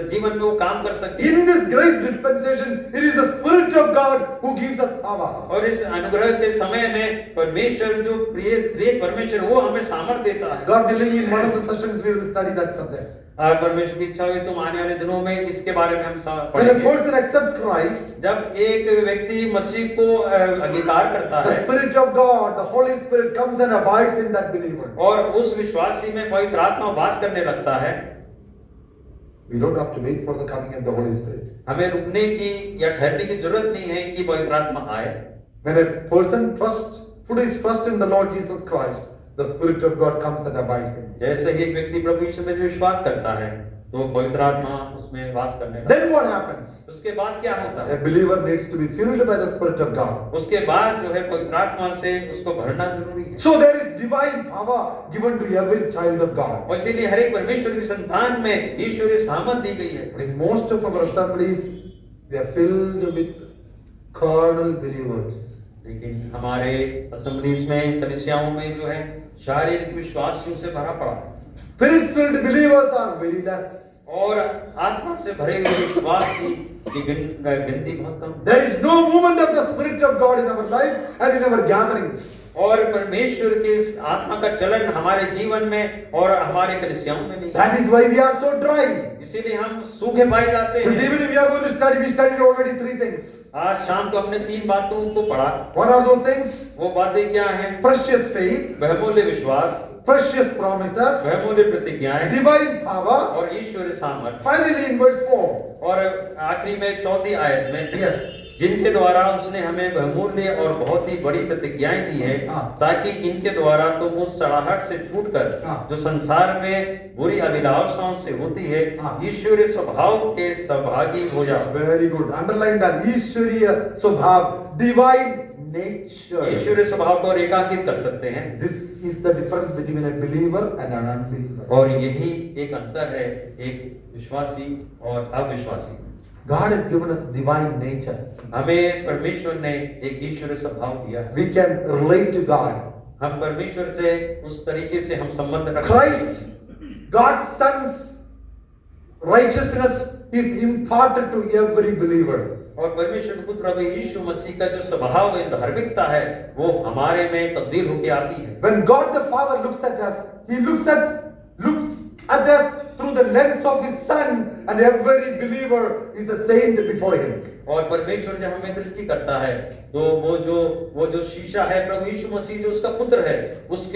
जीवन में वो काम कर सके। In this grace dispensation, it is the Spirit of God who gives us power. और इस अनुग्रह के समय में परमेश्वर जो प्रिय त्रिएक परमेश्वर वो हमें सामर्थ्य देता है। God willing, in one of the sessions we will study that subject. और परमेश्वर की इच्छा हुई तो आने वाले दिनों में इसके बारे में हम When a पढ़ेंगे। person accepts Christ, जब एक व्यक्ति मसीह को अंगीकार करता the है Spirit of God, the Holy Spirit comes and abides in that believer. और उस विश्वासी में पवित्र आत्मा वास करने लगता है, We don't have to wait for the coming of the Holy Spirit. हमें रुकने की या ठहरने की जरूरत नहीं है कि पवित्र आत्मा आए। When a person put his trust in the Lord Jesus Christ, the Spirit of God comes and abides in him. जैसे ही एक व्यक्ति प्रभु यीशु में विश्वास करता है तो पवित्र आत्मा उसमें वास करने लगता है। Then what happens? उसके बाद क्या होता A है? believer needs to be filled by the Spirit of God. उसके बाद जो है पवित्र आत्मा से उसको भरना जरूरी है। So there is divine power given to every child of God. और इसीलिए हर एक परमेश्वर की संतान में ईश्वरीय सामर्थ दी गई है। In most of our assemblies, we are filled with carnal believers. लेकिन हमारे असेंबलीज में कलीसियाओं में जो है शारीरिक विश्वासियों से भरा पड़ा है Spirit-filled believers are very less. और आत्मा से भरे हुए विश्वास की गिनती बहुत कम। There is no movement of the Spirit of God in our lives and in our gatherings. और परमेश्वर के इस आत्मा का चलन हमारे जीवन में और हमारे कलीसियाओं में नहीं है। That is why we are so dry. इसीलिए हम सूखे पाए जाते This हैं। evening we are going to study. We studied already 3 things. आज शाम को हमने 3 बातों को पढ़ा। What are those things? वो बातें क्या हैं? Precious faith, बहुमूल्य विश्वास, precious promises, बहुमूल्य प्रतिज्ञाएं divine power. और ईश्वरीय सामर्थ। Finally, in verse 4, और आखिरी में 4th आयत में जिनके द्वारा उसने हमें बहुमूल्य और बहुत ही बड़ी प्रतिज्ञाएं दी है, हाँ। ताकि इनके द्वारा तुम उस सड़ाहट से छूटकर हाँ। जो संसार में बुरी अभिलाषाओं से होती है हाँ। ईश्वरीय स्वभाव के सहभागी हो जाओ। very good. Underline that. Ishwariya Swabhav, divine nature. ईश्वरीय स्वभाव को रेखांकित कर सकते हैं। This is the difference between a believer and an unbeliever. और यही एक अंतर है एक विश्वासी और अविश्वासी। God has given us divine nature. हमें परमेश्वर ने एक ईश्वरीय स्वभाव दिया है। We can relate to God. हम परमेश्वर से उस तरीके से हम संबंध रखते हैं। Christ, God's Son's righteousness is imparted to every believer. और परमेश्वर के पुत्र अभी यीशु मसीह का जो स्वभाव है, धार्मिकता है, वो हमारे में तब्दील होकर आती है। When God the Father looks at us, He looks at us through the lens of His Son, and every believer is a saint before Him. और परमेश्वर जब हमें दृष्टि करता है तो वो जो शीशा है प्रभु यीशु मसीह जो उसका पुत्र है उस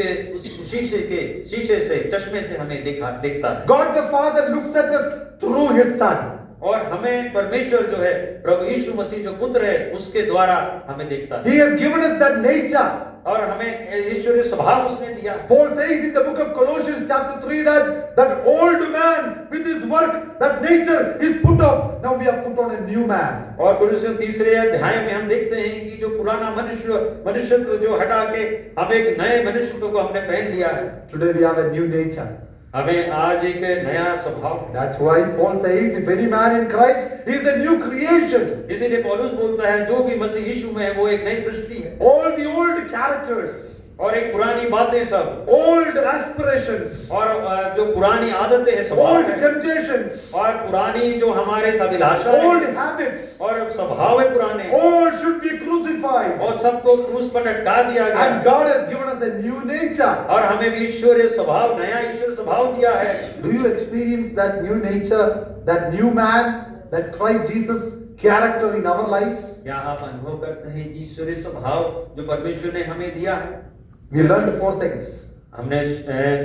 शीशे से चश्मे से हमें देखता है। God the Father looks at us through His Son. और हमें परमेश्वर जो है प्रभु यीशु मसीह जो पुत्र है उसके द्वारा हमें देखता है। He has given us that nature. और हमें ईश्वरीय स्वभाव उसने दिया। Paul says in the book of Colossians chapter 3 that old man with his work, that nature is put off. Now we are put on a new man. और कुरिन्थियों तीसरे अध्याय में हम देखते हैं कि जो पुराना मनुष्यत्व जो हटा के हम एक नए मनुष्यत्व को हमने पहन लिया है। Today we have a new nature. हमें आज एक नया स्वभाव। That's why Paul says if any man in Christ, he is a new creation. इसीलिए पौलुस बोलता है जो भी मसीह यीशु में है वो एक नई सृष्टि है। All the old characters, और एक पुरानी बातें सब, old aspirations, और जो पुरानी आदतें हैं, स्वभाव old है, temptations, और पुरानी जो हमारे सब अभिलाषा old है, habits, और स्वभाव है पुराने, all should be crucified. और सबको क्रूस पर लटका दिया गया। And God has given us a new nature. और हमें भी ईश्वरीय स्वभाव, नया ईश्वरीय स्वभाव दिया है। Do you experience that new nature, that new man, that Christ Jesus character in our lives? क्या आप अनुभव करते हैं ईश्वरीय स्वभाव जो परमेश्वर ने हमें दिया है? We learned 4 things. हमने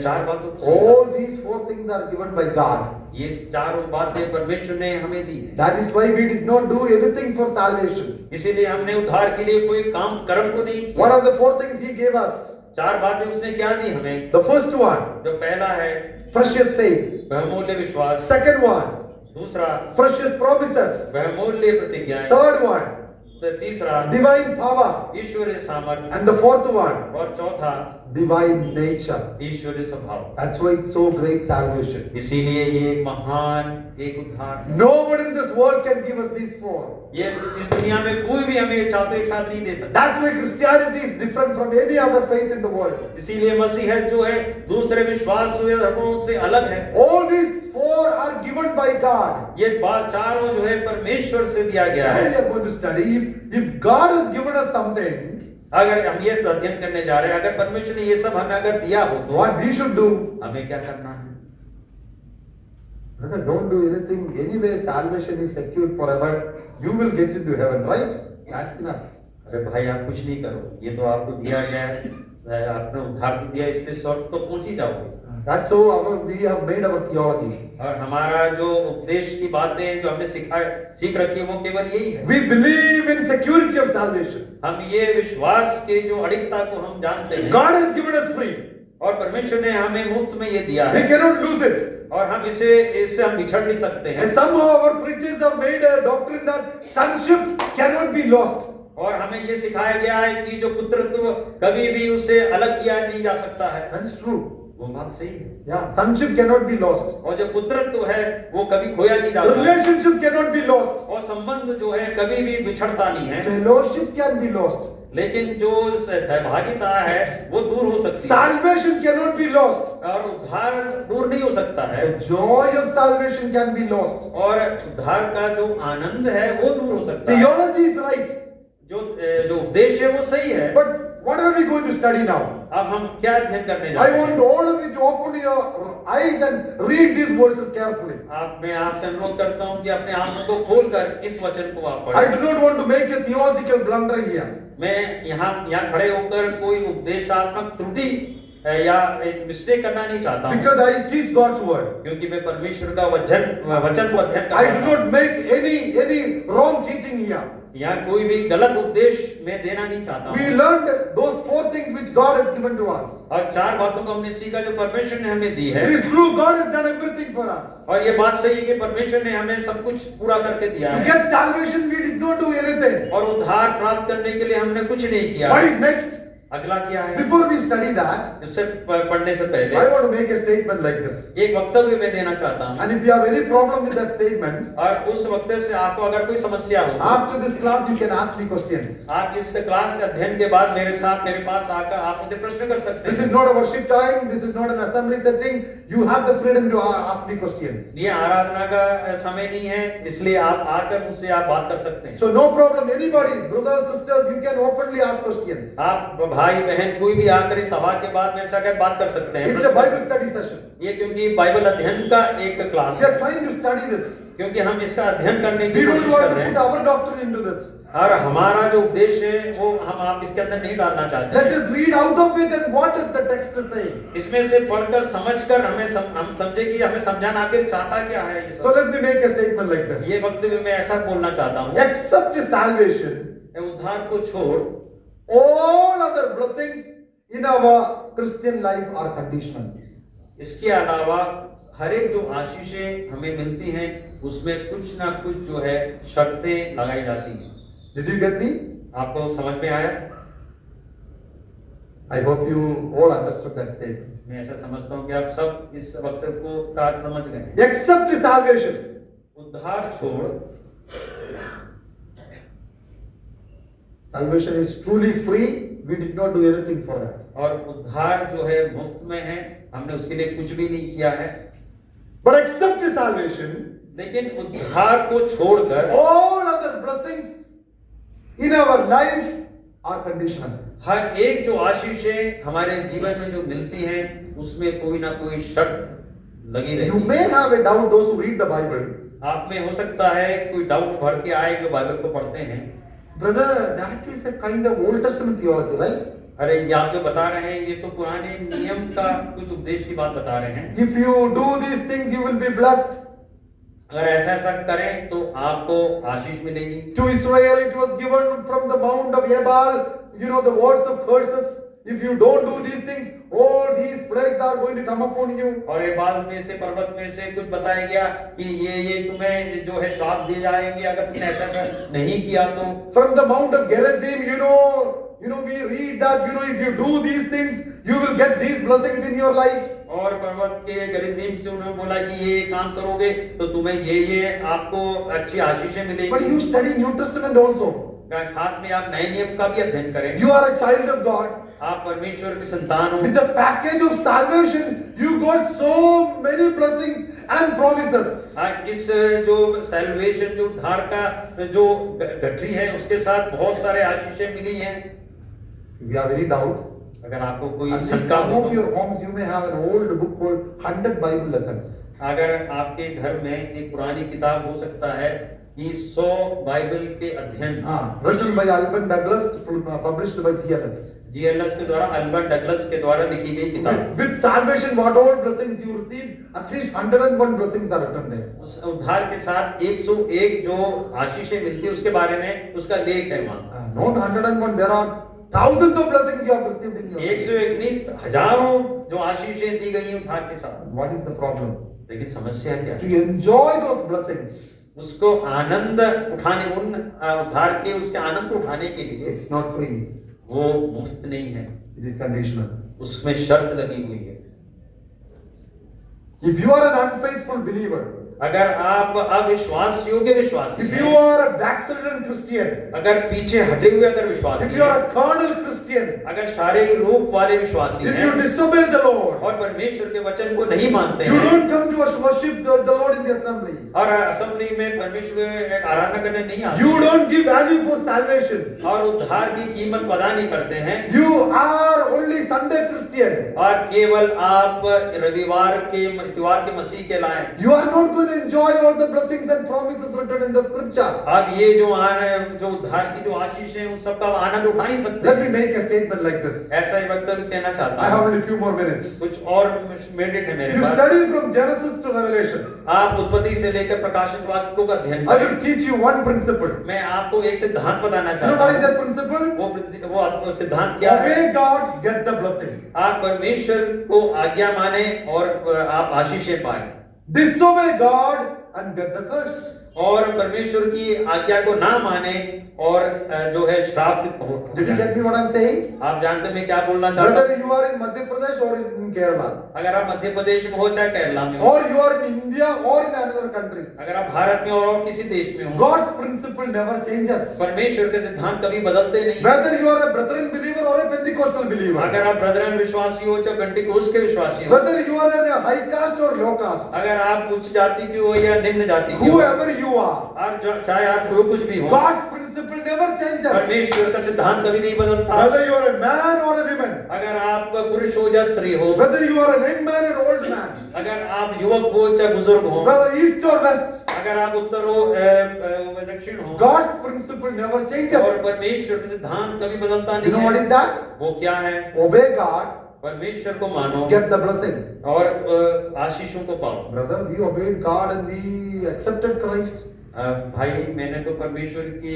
4 बातों को सीखा। All these 4 things are given by God. ये 4 बातें परमेश्वर ने हमें दी है। That is why we did not do anything for salvation. इसीलिए हमने उद्धार के लिए कोई काम कर्म को नहीं किया। What are the 4 things He gave us? 4 बातें उसने क्या दी हमें? The first one, जो पहला है precious faith. बहुमूल्य विश्वास। Second one, दूसरा precious promises. बहुमूल्य प्रतिज्ञाएं। Third one, तीसरा divine power. ईश्वरीय सामर्थ्य। And the fourth one, और चौथा divine nature. ईश्वरीय स्वभाव। That's why it's so great salvation. इसीलिए ये एक महान एक उद्धार है। No one in this world can give us these 4. ये इस दुनिया में कोई भी हमें चाहते एक साथ नहीं दे सकता। That's why Christianity is different from any other faith in the world. इसीलिए मसीहत जो है दूसरे विश्वास हुए धर्मों से अलग है। All these 4 are given by God. ये बात चारों जो है परमेश्वर से दिया गया Now we है। are going to study. If God has given us something, अगर हम ये अध्ययन करने जा रहे हैं, अगर परमेश्वर ने ये सब हमें अगर दिया हो तो what we should do? हमें क्या करना है? Brother, don't do anything. Anyway, salvation is secured forever. You will get into heaven, right? That's enough. अरे भाई आप कुछ नहीं करो, ये तो आपको दिया गया है, आपने उद्धार को दिया, इसके स्वर्ग तो पहुंच ही जाओगे। That's how we have made our theology. और हमारा जो उपदेश की बातें जो हमने सीख रखी है वो केवल यही है। We believe in security of salvation. हम ये विश्वास के जो अड़िकता को हम जानते हैं। God has given us free. और परमेश्वर ने हमें मुफ्त में ये दिया We है cannot lose it. और हम इससे हम बिछड़ नहीं सकते हैं। And somehow our preachers have made a doctrine that sonship cannot be lost. और हमें ये सिखाया गया है कि जो पुत्रत्व कभी भी उससे अलग किया नहीं जा सकता है। That is true. वो बात सही है। Yeah, sonship cannot be lost. और जो पुत्रत्व है वो कभी खोया नहीं जाता। Relationship cannot be lost. और संबंध जो है कभी भी बिछड़ता नहीं है। Fellowship can be lost. लेकिन जो सहभागिता है वो दूर हो सकती है। Salvation cannot be lost. और उद्धार दूर नहीं हो सकता है। The joy of salvation can be lost. और उद्धार का जो आनंद है वो दूर हो सकता है। Theology is right. जो उपदेश है वो सही है। But what are we going to study now? अब हम क्या अध्ययन करने जा I रहे हैं? want all of you to open your eyes and read these verses carefully. मैं आपसे अनुरोध करता हूं कि अपने आंखों को खोलकर इस वचन को आप I पढ़ें। do not want to make a theological blunder here. मैं यहाँ खड़े होकर कोई उपदेशात्मक त्रुटि या एक मिस्टेक करना नहीं चाहता हूं, Because I teach God's word. क्योंकि मैं परमेश्वर का वचन को अध्ययन कर I रहा do हूं। not make any wrong teaching here. यहाँ कोई भी गलत उपदेश मैं देना नहीं चाहता We हूँ। learned those 4 things which God has given to us. और 4 बातों को हमने सीखा जो परमेश्वर ने हमें दी है। It is true, God has done everything for us. और ये बात सही है कि परमेश्वर ने हमें सब कुछ पूरा करके दिया To है। get salvation, we did not do anything. और उद्धार प्राप्त करने के लिए हमने कुछ नहीं किया। What is next? अगला क्या है? Before we study that, इससे पढ़ने से पहले I want to make a statement like this. एक वक्तव्य मैं देना चाहता हूँ। And if you have any problem with that statement, और उस वक्तव्य से आपको अगर कोई समस्या हो, after this class you can ask me questions. आप इस क्लास के अध्ययन के बाद मेरे पास आकर आप मुझे प्रश्न कर सकते This हैं। is not a worship time, this is not an assembly setting. You have the freedom to ask me questions. ये आराधना का समय नहीं है, इसलिए आप आकर मुझसे आप बात कर सकते हैं। So no problem, anybody, brothers, sisters, you can openly ask questions. आप भाई बहन कोई भी आकर इस सभा के बाद मेरे साथ बात कर सकते हैं। It's a Bible study session. ये क्योंकि बाइबल अध्ययन का एक क्लास We है, are trying to study this. क्योंकि हम इसका अध्ययन करने We की don't कोशिश want कर to रहे put हैं। our doctrine into this. और हमारा जो उपदेश है वो आप इसके अंदर नहीं डालना चाहते Let हैं। us read out of it and what does the text say. इसमें से पढ़कर समझकर हम समझे कि हमें समझाना आखिर चाहता क्या है ये सब। So let me make a statement like this. ये वक्तव्य में ऐसा बोलना चाहता हूँ, Except salvation, उद्धार को छोड़ all other blessings in our Christian life are conditional. इसके अलावा हर एक जो आशीषें हमें मिलती हैं उसमें कुछ ना कुछ जो है शर्तें लगाई जाती हैं। Did you get me? आपको समझ में आया? I hope you all understood that statement. मैं ऐसा समझता हूँ कि आप सब इस वक्तव्य को का समझ गए हैं। Except salvation, उद्धार छोड़, salvation is truly free. We did not do anything for that. और उद्धार जो है मुफ्त में है, हमने उसके लिए कुछ भी नहीं किया है। But except salvation, लेकिन उद्धार को छोड़कर all other blessings in our life are conditional. हर एक जो आशीषें हमारे जीवन में जो मिलती हैं उसमें कोई ना कोई शर्त लगी You रहती may है। have a doubt, those who read the Bible. आप में हो सकता है कोई डाउट भर के आए जो बाइबल को पढ़ते हैं, Brother, that is a kind of Old Testament theology, right? अरे ये आप जो बता रहे हैं ये तो पुराने नियम का कुछ उपदेश की बात बता रहे हैं। If you do these things, you will be blessed. अगर ऐसा ऐसा करें तो आपको आशीष मिलेगी। To Israel, it was given from the mount of Ebal, the words of curses. If you don't do these things, all these plagues are going to come upon you. और ये बाल में से पर्वत में से कुछ बताया गया कि ये तुम्हें जो है श्राप दिए जाएंगे अगर तुमने ऐसा नहीं किया तो। From the mount of Gerizim, we read that, if you do these things, you will get these blessings in your life. और पर्वत के गरिजीम से उन्होंने बोला कि ये काम करोगे तो तुम्हें ये आपको अच्छी आशीषें But मिलेगी। you study New Testament also. साथ में आप नए नियम का भी अध्ययन करें। You are a child of God. आप परमेश्वर की संतान हो। With the package of salvation, you got so many blessings and promises. इस जो सैल्वेशन जो उद्धार का जो गठरी है उसके साथ बहुत सारे आशीषें मिली हैं। If you have any doubt, अगर आपको कोई at least शंका some हो of your homes you may have an old book called 100 Bible Lessons. अगर आपके घर में एक पुरानी किताब हो सकता है कि 100 बाइबल के अध्ययन Written by Alban Douglas, published by TLS. GLS के द्वारा अल्बर्ट डगलस के द्वारा लिखी गई किताब। With salvation, what all blessings you receive, at least 101 blessings are written there. उस उद्धार के साथ 101 जो आशीषें मिलती है उसके बारे में उसका लेख है वहाँ। Not 101, there are thousands of blessings you have received in your life. 101 नहीं हजारों जो आशीषें दी गई हैं उद्धार के साथ। What is the problem? लेकिन समस्या क्या To है? enjoy those blessings, उसको आनंद उठाने उन उद्धार के उसके आनंद को उठाने के लिए it's not free. वो मुफ्त नहीं है, It is conditional. उसमें शर्त लगी हुई है। If you are an unfaithful believer, अगर आप अविश्वास योग्य विश्वासी if हैं, you are a backslidden Christian, अगर पीछे हटे हुए अगर विश्वासी if you are हैं, a carnal Christian, अगर शारीरिक रूप वाले विश्वासी if हैं you disobey the Lord, और परमेश्वर के वचन को नहीं मानते you हैं don't come to worship the Lord in the assembly, और असेंबली में परमेश्वर की आराधना करने नहीं आते you don't give value for salvation, और उद्धार की कीमत अदा नहीं करते हैं you are only Sunday Christian, और केवल आप रविवार के इतवार के मसीह के लाए, you are not going will enjoy all the blessings and promises written in the scripture. आप ये जो जो उद्धार की जो आशीष है उन सबका आनंद उठा ही सकते Let me हैं। make a statement like this. ऐसा ही वक्तव्य कहना चाहता I have हूँ। only a few more minutes. कुछ और मिनट है मेरे You pass. study from Genesis to Revelation. आप उत्पत्ति से लेकर प्रकाशित वाक्यों का अध्ययन I करें। will teach you one principle. मैं आपको एक सिद्धांत बताना You know चाहता what is हूँ। that principle? वो आपको सिद्धांत क्या है? Obey God, get the blessing. आप परमेश्वर को आज्ञा माने और आप आशीषें पाए, Disobey God and get the curse. और परमेश्वर की आज्ञा को ना माने और जो है श्राप हो Did you जाए। get me what I'm saying? आप जानते हैं मैं क्या बोलना चाहता हूँ? Whether you are in Madhya Pradesh or in Kerala, अगर आप मध्य प्रदेश में हो चाहे केरला में हो, or you are in India or in another country, अगर आप भारत में और किसी देश में हो, God's principle never changes. परमेश्वर के सिद्धांत कभी बदलते नहीं। Whether you are a Brethren believer or a Pentecostal believer, अगर आप ब्रदरन विश्वासी हो चाहे पेंटिकोस्ट के विश्वासी हो, whether you are in a high caste or low caste, अगर आप उच्च जाति की हो या निम्न जाति की हो, whoever you are, चाहे आप कोई कुछ भी हो, God's principle never changes. परमेश्वर का सिद्धांत कभी नहीं बदलता। Whether you are a man or a woman, अगर आप पुरुष हो या स्त्री हो, whether you are a young man or old man, अगर आप युवक हो चाहे बुजुर्ग हो, whether east or west, अगर आप उत्तर हो दक्षिण हो, God's principle never और changes. परमेश्वर का सिद्धांत कभी बदलता You नहीं know what है। is that? वो क्या है? Obey God, परमेश्वर को मानो get the blessing. और आशीषों को पाओ। Brother, we obeyed God and we accepted Christ. भाई मैंने तो परमेश्वर की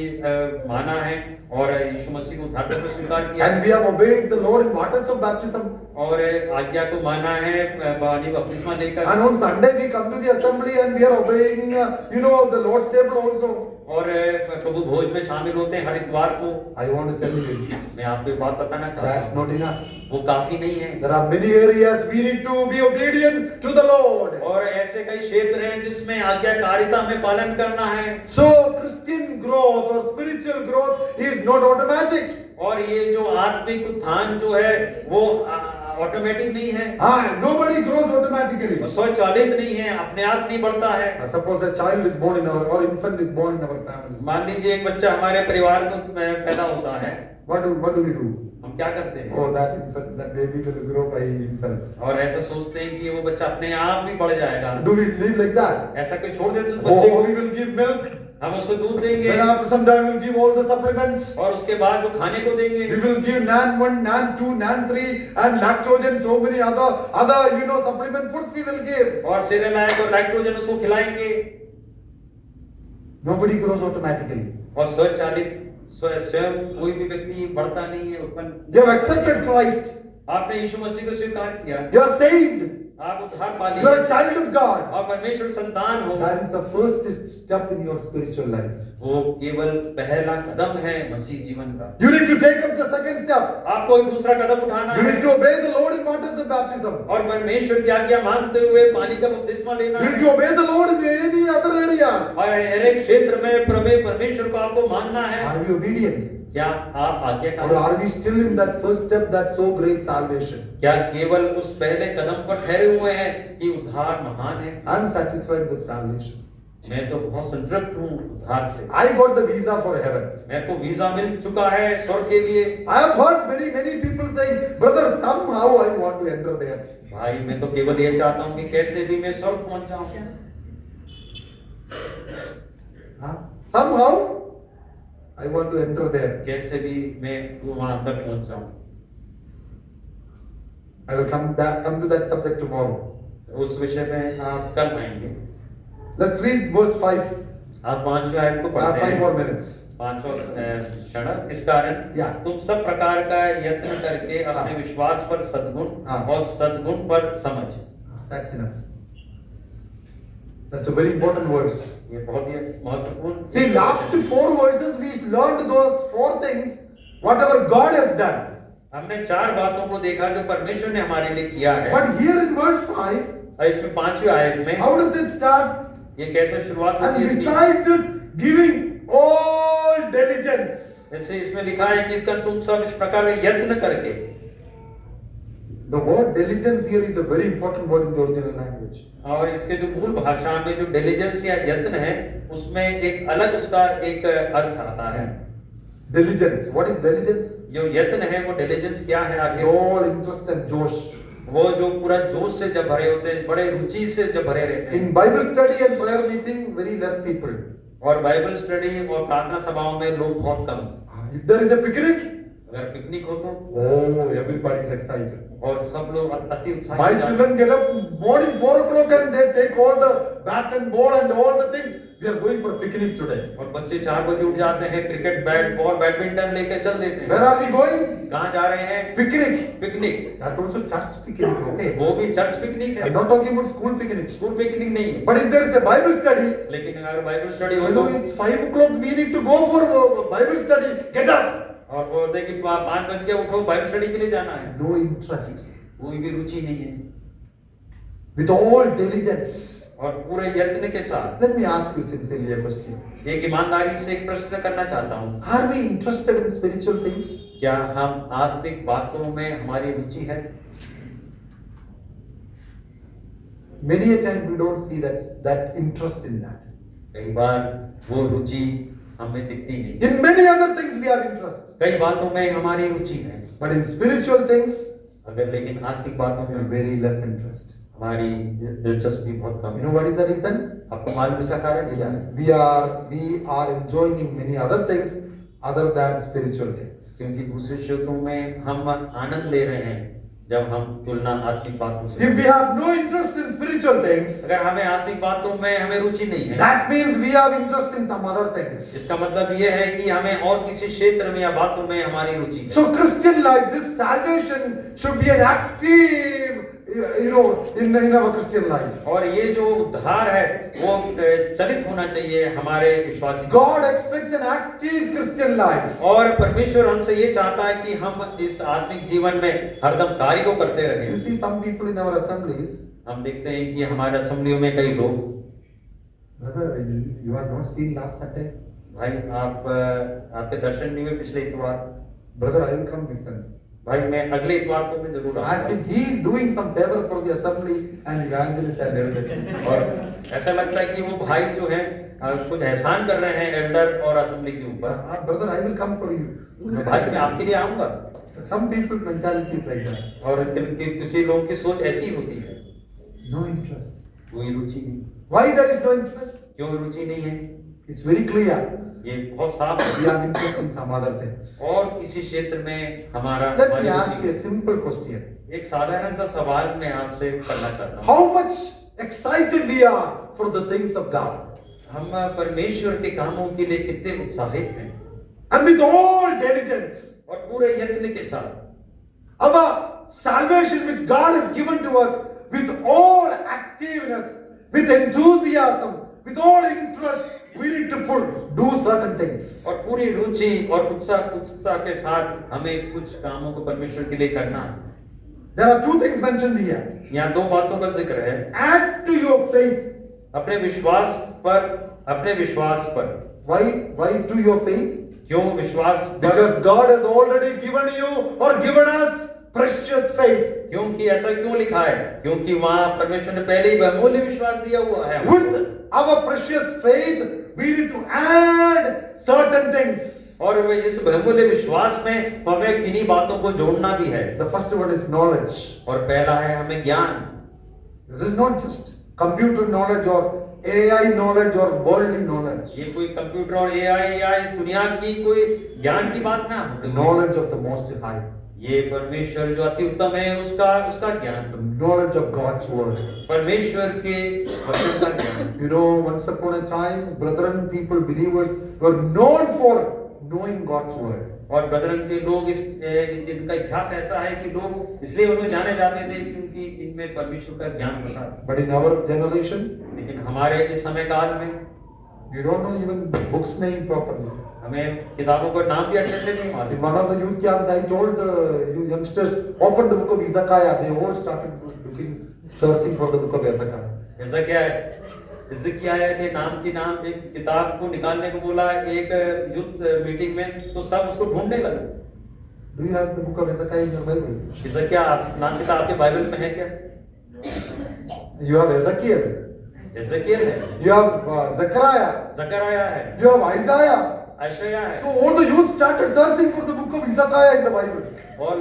माना है और यीशु मसीह को उद्धारकर्ता को स्वीकार किया And है we have obeyed the Lord in waters of baptism. और आज्ञा को माना है पानी बपतिस्मा लेकर। And on Sunday we come to the assembly and we are obeying, the Lord's table also. और प्रभु भोज में शामिल होते हैं हर इतवार को। I want to tell you, मैं आपको एक बात बताना चाहता that's हूँ, not enough. वो काफी नहीं है। There are many areas we need to be obedient to the Lord. और ऐसे कई क्षेत्र हैं जिसमें आज्ञाकारिता में पालन करना है। So Christian growth or spiritual growth is not automatic. और ये जो आत्मिक उत्थान जो है वो ऑटोमेटिक नहीं है, Nobody grows automatically. वो स्वचालित नहीं है, अपने आप नहीं बढ़ता है। Suppose a child is born in our or infant is born in our family. मान लीजिए एक बच्चा हमारे परिवार में पैदा होता है, What do we do? हम क्या करते हैं? Oh, that infant, that baby will grow by himself. और ऐसा सोचते हैं कि वो बच्चा अपने आप ही बढ़ जाएगा। Do we live like that? ऐसा कोई छोड़ देते उस Oh, बच्चे को, we will give milk. हम उसको दूध देंगे Then after some time we'll give all the supplements. और उसके बाद जो खाने को देंगे, We will give NAN 1, NAN 2, NAN 3 and lactogen, so many other supplement foods we will give. और सेरेलैक और लैक्टोजन उसको खिलाएंगे। Nobody grows automatically. और स्वचालित स्वयं कोई भी व्यक्ति बढ़ता नहीं है, उत्पन्न। You have accepted Christ. आपने यीशु मसीह को स्वीकार किया, You are saved. आप उद्धार पा You are a लिए child of God. और परमेश्वर की संतान हो। That is the first step in your spiritual life. वो केवल पहला कदम है मसीह जीवन का। You need to take up the second step. आपको एक दूसरा कदम उठाना You है need to obey the Lord in waters of baptism. और परमेश्वर की आज्ञा मानते हुए पानी का बपतिस्मा लेना You need है। to obey the Lord in any other areas. और हर एक क्षेत्र में परमेश्वर को आपको मानना है। Are we obedient? क्या आप आज्ञा Or का, are we still in that first step, that so great salvation? क्या केवल उस पहले कदम पर ठहरे हुए हैं कि उद्धार महान है? I am satisfied with salvation. मैं तो बहुत संतृप्त हूँ उद्धार से। I got the visa for heaven. मेरे को वीजा मिल चुका है स्वर्ग के लिए। I have heard many people saying, brother, somehow I want to enter there. भाई मैं तो केवल ये चाहता हूँ कि कैसे भी मैं स्वर्ग पहुंच जाऊं। Somehow I want to enter there. कैसे भी मैं वहां तक पहुंच जाऊं। I will come to that subject tomorrow. उस विषय में आप कल आएंगे। Let's read verse 5. आप 5वें आयत को पढ़ते 5 more हैं। minutes. 5वां क्षण, इस कारण Yeah. तुम सब प्रकार का यत्न करके अपने विश्वास पर सद्गुण हाँ। और सद्गुण पर समझ। That's enough. That's a very important verse. ये बहुत ही महत्वपूर्ण। See, last 4 verses we learned those 4 things, whatever God has done. हमने 4 बातों को देखा जो परमेश्वर ने हमारे लिए किया है। But here in verse 5, और इसमें 5वें आयत में how does it start? ये कैसे शुरुआत होती And है इसकी? beside this, giving all diligence. जैसे इसमें लिखा है कि इसका तुम सब इस प्रकार यत्न करके। The word diligence here is a very important word in the original language. और इसके जो मूल भाषा में जो डिलीजेंस या यत्न है उसमें एक अलग उसका एक अर्थ आता है। Diligence. What is diligence? जो यत्न है वो डिलीजेंस क्या है आगे? All interest and josh. वो जो पूरा जोश से जब भरे होते हैं, बड़े रुचि से जब भरे रहते हैं। In Bible study and prayer meeting, very less people. और बाइबल स्टडी और प्रार्थना सभाओं में लोग बहुत कम। If there is a picnic, अगर पिकनिक हो तो oh, everybody is excited. और सब लोग अति उत्साहित My हो जाते हैं। children get up morning 4 o'clock and they take all the bat and ball and all the things. We are going for picnic today. और बच्चे 4 बजे उठ जाते हैं, क्रिकेट बैट बॉल बैडमिंटन लेके चल देते Where हैं। are we going? कहाँ जा रहे हैं? Picnic. Picnic. That also church picnic, okay? वो भी चर्च पिकनिक है, I'm not talking about school picnic. School picnic नहीं है। But if there is a Bible study, लेकिन अगर बाइबल स्टडी हो you तो know it's 5 o'clock. We need to go for Bible study. Get up. और वो बोलते हैं कि 5 बज के उठो, बाइबल स्टडी के लिए जाना है। No interest. कोई भी रुचि नहीं है। With all diligence. और पूरे यत्न के साथ Let me ask you sincerely a question. एक ईमानदारी से एक प्रश्न करना चाहता हूँ। Are we interested in spiritual things? क्या हम आत्मिक बातों में हमारी रुचि है? Many a time we don't see that interest in that. कई बार वो रुचि हमें दिखती नहीं। In many other things we have interest. कई बातों में हमारी रुचि है, But in spiritual things, अगर लेकिन आत्मिक बातों we have में very less interest. हमारी दिलचस्पी बहुत कम You है। know what is the reason? आपको मालूम इसका कारण क्या है? We are enjoying many other things other than spiritual things. क्योंकि दूसरे क्षेत्रों में हम आनंद ले रहे हैं जब हम तुलना आत्मिक बातों से। If we have no interest in spiritual things, अगर हमें आत्मिक बातों में हमें रुचि नहीं है, that means we have interest in some other things. इसका मतलब ये है कि हमें और किसी क्षेत्र में या बातों में हमारी रुचि है। So Christian life, this salvation should be an active, in our Christian life. और ये जो उद्धार है वो चलित होना चाहिए हमारे विश्वासी। God expects an active Christian life. और परमेश्वर हमसे ये चाहता है कि हम इस आत्मिक जीवन में हरदम कार्य को करते You रहें। see some people in our assemblies, हम देखते हैं कि हमारे असेंबलियों में कई लोग, brother, you are not seen last Sunday. भाई आपके दर्शन नहीं हुए पिछले इतवार, Brother, I will come next Sunday. भाई मैं अगले इतवार को मैं जरूर As आऊंगा। if he is doing some favor for the assembly and evangelist and everything. और ऐसा लगता है कि वो भाई जो है कुछ एहसान कर रहे हैं एल्डर और असेंबली के ऊपर। Brother, I will come for you. भाई मैं आपके लिए आऊंगा। Some people's mentality is like that. और किसी लोगों की सोच ऐसी होती है, No interest. कोई रुचि नहीं। Why there is no interest? क्यों रुचि नहीं है? It's very clear. ये बहुत साफ है। We have interest in some other things. और किसी क्षेत्र में हमारा Let me हमारी ask रुचि you है। a simple question. एक साधारण सा सवाल मैं आपसे करना चाहता हूँ। How much excited we are for the things of God? हम परमेश्वर के कामों के लिए कितने उत्साहित हैं And with all diligence. और पूरे यत्न के साथ। Our salvation which God has given to us with all activeness, with enthusiasm, with all interest, we need to do certain things. और पूरी रुचि और उत्साह के साथ हमें कुछ कामों को परमेश्वर के लिए करना है। There are two things mentioned here. यहाँ दो बातों का जिक्र है। Add to your faith. अपने विश्वास पर। Why to your faith? क्यों विश्वास? Because God has already given you or given us precious faith. क्योंकि ऐसा क्यों लिखा है? क्योंकि वहां परमेश्वर ने पहले ही बहुमूल्य विश्वास दिया हुआ है। With our precious faith, we need to add certain things. और वे इस बहुमूल्य विश्वास में हमें किन्हीं बातों को जोड़ना भी है। The first one is knowledge. और पहला है हमें ज्ञान। This is not just computer knowledge or AI knowledge or worldly knowledge. ये कोई कंप्यूटर और एआई या इस दुनिया की कोई ज्ञान की बात ना The knowledge of the Most High. ये परमेश्वर जो अति उत्तम है उसका ज्ञान, The knowledge of God's word. परमेश्वर के वचन का ज्ञान। You know, once upon a time, brethren, people, believers were known for knowing God's word. और बदरंग के लोग इनका इतिहास ऐसा है कि लोग इसलिए उन्हें जाने जाते थे क्योंकि इनमें परमेश्वर का ज्ञान बसा था। But in our generation, लेकिन हमारे इस समय काल में we don't know even books name properly. हमें किताबों का नाम भी अच्छे से नहीं In मालूम। one of the youth camps, I told you youngsters, open the book of Hezekiah. They all started looking, searching for the book of Hezekiah. ऐसा क्या है? हिजकिय्याह के नाम एक किताब को निकालने को बोला एक यूथ मीटिंग में, तो सब उसको ढूंढने लगे। Do you have the book of Hezekiah in your Bible? हिजकिय्याह नाम किताब आपके बाइबल में है क्या? You have Ezekiel. हिजकिय्याह है, You have Zechariah. जकरयाह है, You have Isaiah. यशायाह है। So all the youth started searching for the book of Hezekiah in the Bible. और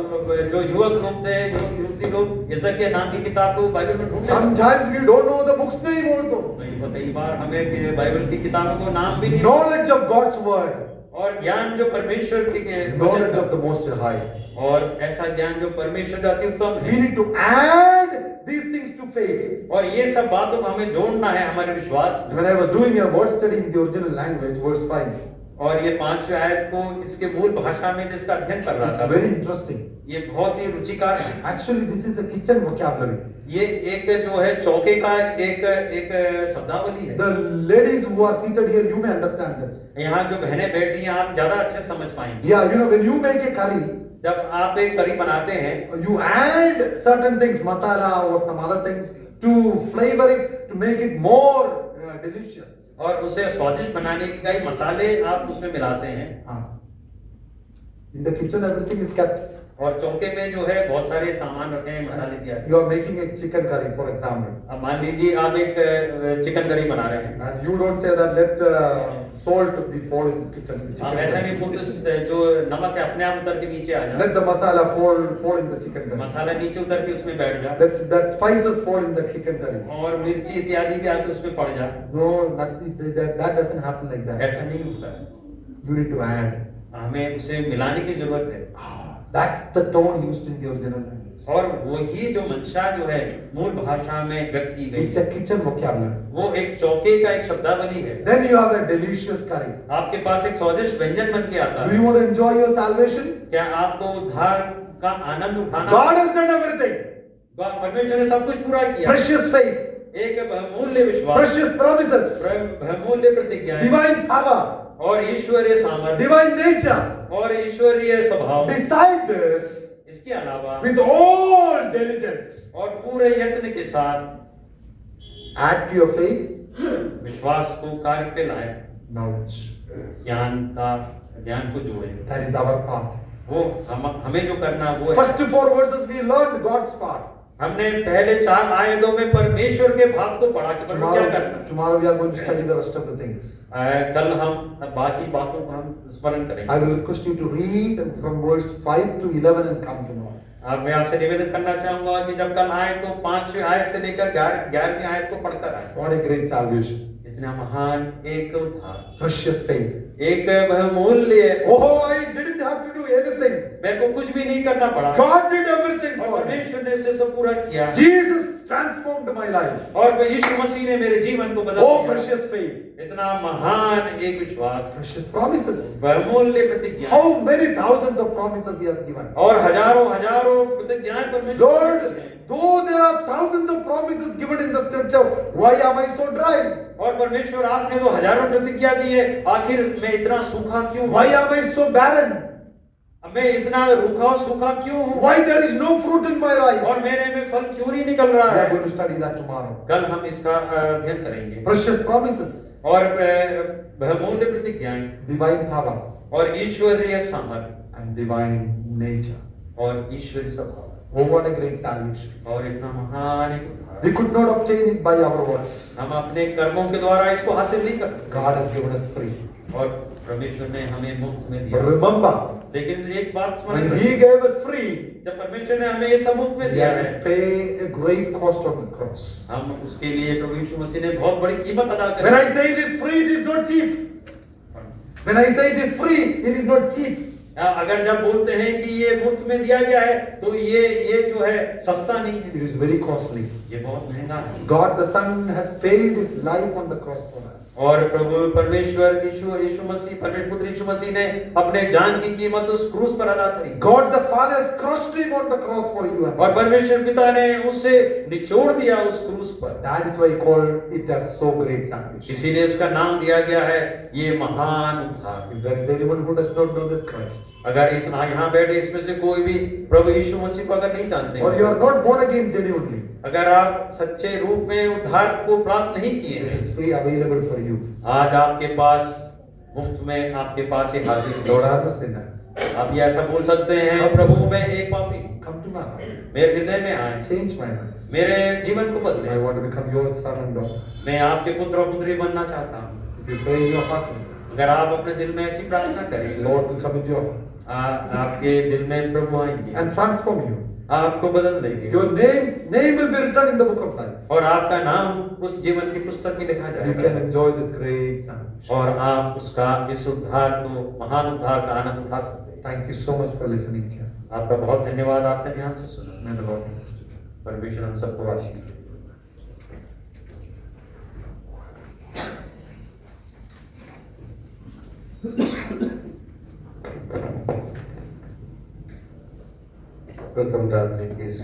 जो युवक लोग थे, युवती लोग यशायाह नाम की किताब को बाइबल में ढूंढते हैं। Sometimes we don't know the book's name also. कई बार हमें बाइबल की किताबों को नाम भी नहीं, Knowledge of God's word. और ज्ञान जो परमेश्वर के Knowledge of the Most High. और ऐसा ज्ञान जो परमेश्वर का अति उत्तम We है। need to add these things to faith. और ये सब बातों को हमें जोड़ना है हमारे विश्वास में। When I was doing a word study in the original language, verse 5, और ये 5वें आयत को इसके मूल भाषा में जिसका अध्ययन कर रहा it's था, very interesting. ये बहुत ही रुचिकार है। Actually, this is a kitchen vocabulary. ये एक जो है चौके का एक शब्दावली है। The ladies who are seated here, you may understand this. यहाँ जो बहनें बैठी हैं आप ज्यादा अच्छे समझ पाएंगे। Yeah, you know, when you make a curry, जब आप एक करी बनाते हैं, you add certain things, masala or some other things, to flavor it, to make it more delicious. और उसे स्वादिष्ट बनाने के कई मसाले आप उसमें मिलाते हैं। In the kitchen, everything is kept. और चौके में जो है बहुत सारे सामान रखे हैं, मसाले दिया है। You are making a chicken curry, for example, अब मान लीजिए आप एक चिकन करी बना रहे हैं, and you don't say that let salt be fall in the kitchen. आप ऐसा नहीं बोलते जो नमक है अपने आप उतर के नीचे आ जाए, Let the masala fall in the chicken curry. मसाला नीचे उतर के उसमें बैठ जाए, Let that spices fall in the chicken curry. और मिर्ची इत्यादि भी आके उसमें पड़ जाए। No, that doesn't happen like that. ऐसा नहीं होता है, You need to add. हमें उसे मिलाने की जरूरत है। That's the tone used in the original language. और वही जो मंशा जो है मूल भाषा में व्यक्त की गई It's है, a kitchen vocabulary. वो एक चौके का एक शब्दावली है। Then you have a delicious curry. आपके पास एक स्वादिष्ट व्यंजन बन के आता Do है। you want to enjoy your salvation? क्या आपको उद्धार का आनंद उठाना? God has done everything. परमेश्वर ने सब कुछ पूरा किया। Precious faith, एक बहुमूल्य विश्वास, precious promises, बहुमूल्य प्रतिज्ञा, divine power, और ईश्वरीय सामर्थ्य, divine nature. और ईश्वरीय स्वभाव। Beside this, इसके अलावा with all diligence, और पूरे यत्न के साथ add to your faith विश्वास को कार्य पे लाए, knowledge. ज्ञान को जोड़े। That is our part. वो हमें जो करना वो है। First 4 verses we learned God's part. हमने पहले 4 आयतों में परमेश्वर के भाग को पढ़ा कि परमेश्वर क्या करना। Tomorrow we are going to study the rest of the things. कल हम बाकी बातों को हम स्मरण करेंगे। I will request you to read from verse 5 to 11 and come tomorrow. अब मैं आपसे निवेदन करना चाहूंगा कि जब कल आए तो 5वीं आयत से लेकर 11वीं आयत को पढ़कर आए। What a great salvation. इतना महान एक उद्धार, Precious faith. एक बहुमूल्य। Oh, I didn't have to do anything. मेरे को कुछ भी नहीं करना पड़ा, God did everything और for me. परमेश्वर ने इसे सब पूरा किया। Jesus transformed my life. और यीशु मसीह ने मेरे जीवन को बदल Oh, दिया। precious faith. इतना महान एक विश्वास, Precious promises. बहुमूल्य प्रतिज्ञा, How many thousands of promises He has given. और हजारों हजारों प्रतिज्ञाएं परमेश्वर Lord, ने। though there are thousands of promises given in the scripture, why am I so dry? और परमेश्वर आपने तो हजारों प्रतिज्ञा दी है, आखिर मैं इतना सूखा क्यों? Why am I so barren? मैं इतना रूखा और सूखा क्यों हूँ? Why there is no fruit in my life? और मेरे में फल क्यों नहीं निकल रहा We are है? going to study that tomorrow. कल हम इसका अध्ययन करेंगे। Precious promises, और बहुमूल्य प्रतिज्ञाएं, divine power, और ईश्वरीय सामर्थ्य, and divine nature. और ईश्वरीय स्वभाव, Oh, what a great salvation. और इतना महान एक उद्धार। We could not obtain it by our works. हम अपने कर्मों के द्वारा इसको हासिल नहीं कर सकते, God has given us free. और परमेश्वर ने हमें मुफ्त में But दिया। remember, लेकिन एक बात स्मरण when करें, He gave us free, जब परमेश्वर ने हमें ये सब मुफ्त में He दिया had है, to pay a great cost on the cross. हम उसके लिए प्रभु यीशु मसीह ने बहुत बड़ी कीमत अदा When I करी। say it is free, it is not cheap. When I say it is free, it is not cheap. अगर जब बोलते हैं कि ये मुफ्त में दिया गया है, तो ये जो है सस्ता नहीं है, It is very costly. ये बहुत महंगा है। God the Son has paid His life on the cross for us. और प्रभु परमेश्वर यीशु मसीह, परमेश्वर पुत्र यीशु मसीह ने अपने जान की कीमत उस क्रूस पर अदा करी। God the Father has crushed Him on the cross for you and me. और परमेश्वर पिता ने उसे निचोड़ दिया उस क्रूस पर। That is why He called it as so great salvation. इसीलिए उसका नाम दिया गया है ये महान उद्धार। If there is anyone who does not know this Christ, अगर इस यहाँ बैठे इसमें से कोई भी प्रभु यीशु मसीह को अगर नहीं जानते, or you are not born again genuinely, अगर आप सच्चे रूप में उद्धार को प्राप्त नहीं किए this हैं, is free available for you. आज आपके पास मुफ्त में आपके पास एक हाजिर है। Lord, I am a sinner. आप ये ऐसा बोल सकते हैं, प्रभु मैं एक पापी हूं, Come to my heart. मेरे हृदय में आए, Change my life. मेरे जीवन को I बदले। want to become your son and daughter. मैं आपके पुत्र और पुत्री बनना चाहता हूँ। If you pray in your heart, अगर आप अपने दिल में ऐसी प्रार्थना करेंगे, Lord will come into your heart आपके दिल में प्रभु आएंगे, and transform you. आपको बदल देंगे, Your name will be written in the book of life. और आपका नाम उस जीवन की पुस्तक में लिखा You can जाएगा, enjoy this great salvation. और आप उसका इस उद्धार को, महान उद्धार का आनंद उठा सकते हैं। Thank you so much for listening here. आपका बहुत धन्यवाद, आपने ध्यान से सुना। May the Lord bless you. परमेश्वर हम सबको आशीष दे। प्रथम रात्रि की इस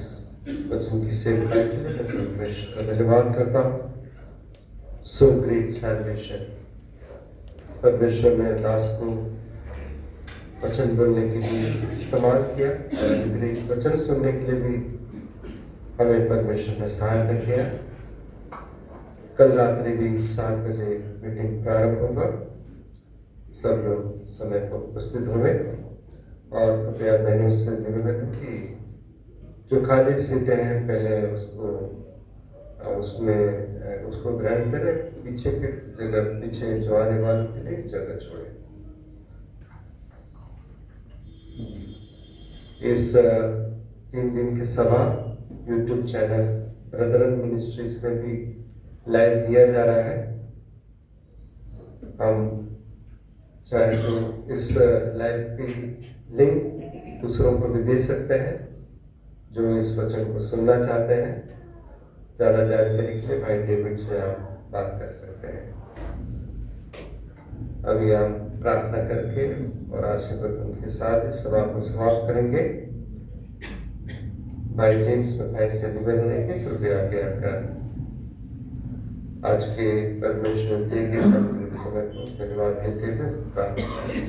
वचन की सेवकाई के लिए मैं परमेश्वर का धन्यवाद करता हूँ। सो ग्रेट सैल्वेशन, परमेश्वर ने दास को वचन बोलने के लिए इस्तेमाल किया और अंग्रेज वचन सुनने के लिए भी हमें परमेश्वर ने सहायता किया। कल रात्रि भी 7 बजे मीटिंग प्रारंभ होगा, सब लोग समय पर उपस्थित होंगे और कृपया बहनों से निवेदन है कि जो खाली सीटें हैं पहले उसको ग्रहण करें, पीछे के जगह, पीछे जो आने वालों के लिए जगह छोड़ें। इस 3 दिन की सभा YouTube चैनल ब्रदरन मिनिस्ट्रीज में भी लाइव दिया जा रहा है। हम चाहे तो इस लाइव की लिंक दूसरों को भी दे सकते हैं जो इस वचन को सुनना चाहते हैं। ज़्यादा जानकारी के लिए भाई डेविड से आप बात कर सकते हैं। अभी हम प्रार्थना करके और आशीर्वाद के साथ इस सभा को समाप्त करेंगे। भाई जेम्स मिठाई से निवेदन है कि कृपया आगे आकर आज के परमेश्वर दे के समय को धन्यवाद देते हुए प्रार्थना करें।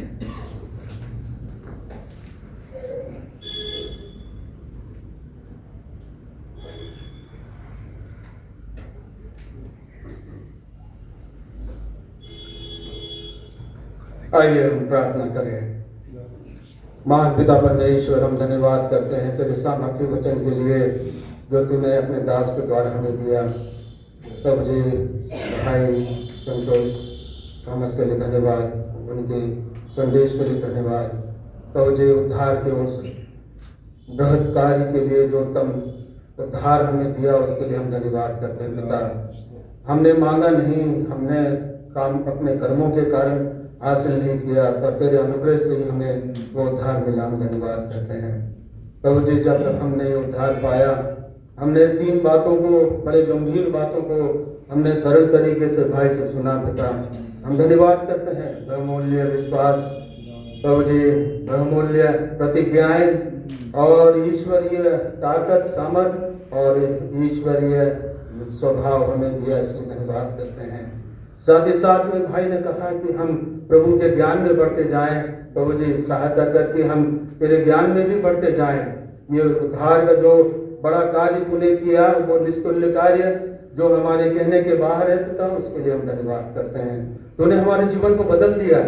आइए हम प्रार्थना करें। महान पिता परमेश्वर, हम धन्यवाद करते हैं तेरे सामर्थ्य वचन के लिए जो तूने अपने दास के द्वारा हमें दिया। प्रभु जी, भाई संतोष थॉमस के लिए धन्यवाद, उनके संदेश के लिए धन्यवाद। प्रभु जी, उद्धार के उस बृहत् कार्य के लिए जो तुम उद्धार हमें दिया उसके लिए हम धन्यवाद करते हैं पिता। हमने मांगा नहीं, हमने काम अपने कर्मों के कारण हासिल नहीं किया, पर तेरे अनुग्रह से ही हमें वो उद्धार मिला। हम धन्यवाद करते हैं प्रभु जी। जब हमने उद्धार पाया, हमने 3 बातों को, बड़े गंभीर बातों को हमने सरल तरीके से भाई से सुना पिता। हम धन्यवाद करते हैं। बहुमूल्य विश्वास प्रभु जी, बहुमूल्य प्रतिज्ञाएं और ईश्वरीय ताकत, सामर्थ और ईश्वरीय स्वभाव हमें दिया, इसलिए धन्यवाद करते हैं। साथ ही साथ में भाई ने कहा कि हम प्रभु के ज्ञान में बढ़ते जाएं। प्रभु जी, सहायता करके हम तेरे ज्ञान में भी बढ़ते जाएं। ये उद्धार का जो बड़ा कार्य तूने किया, वो निस्तुल्य कार्य जो हमारे कहने के बाहर है पिता, उसके लिए हम धन्यवाद करते हैं। तूने हमारे जीवन को बदल दिया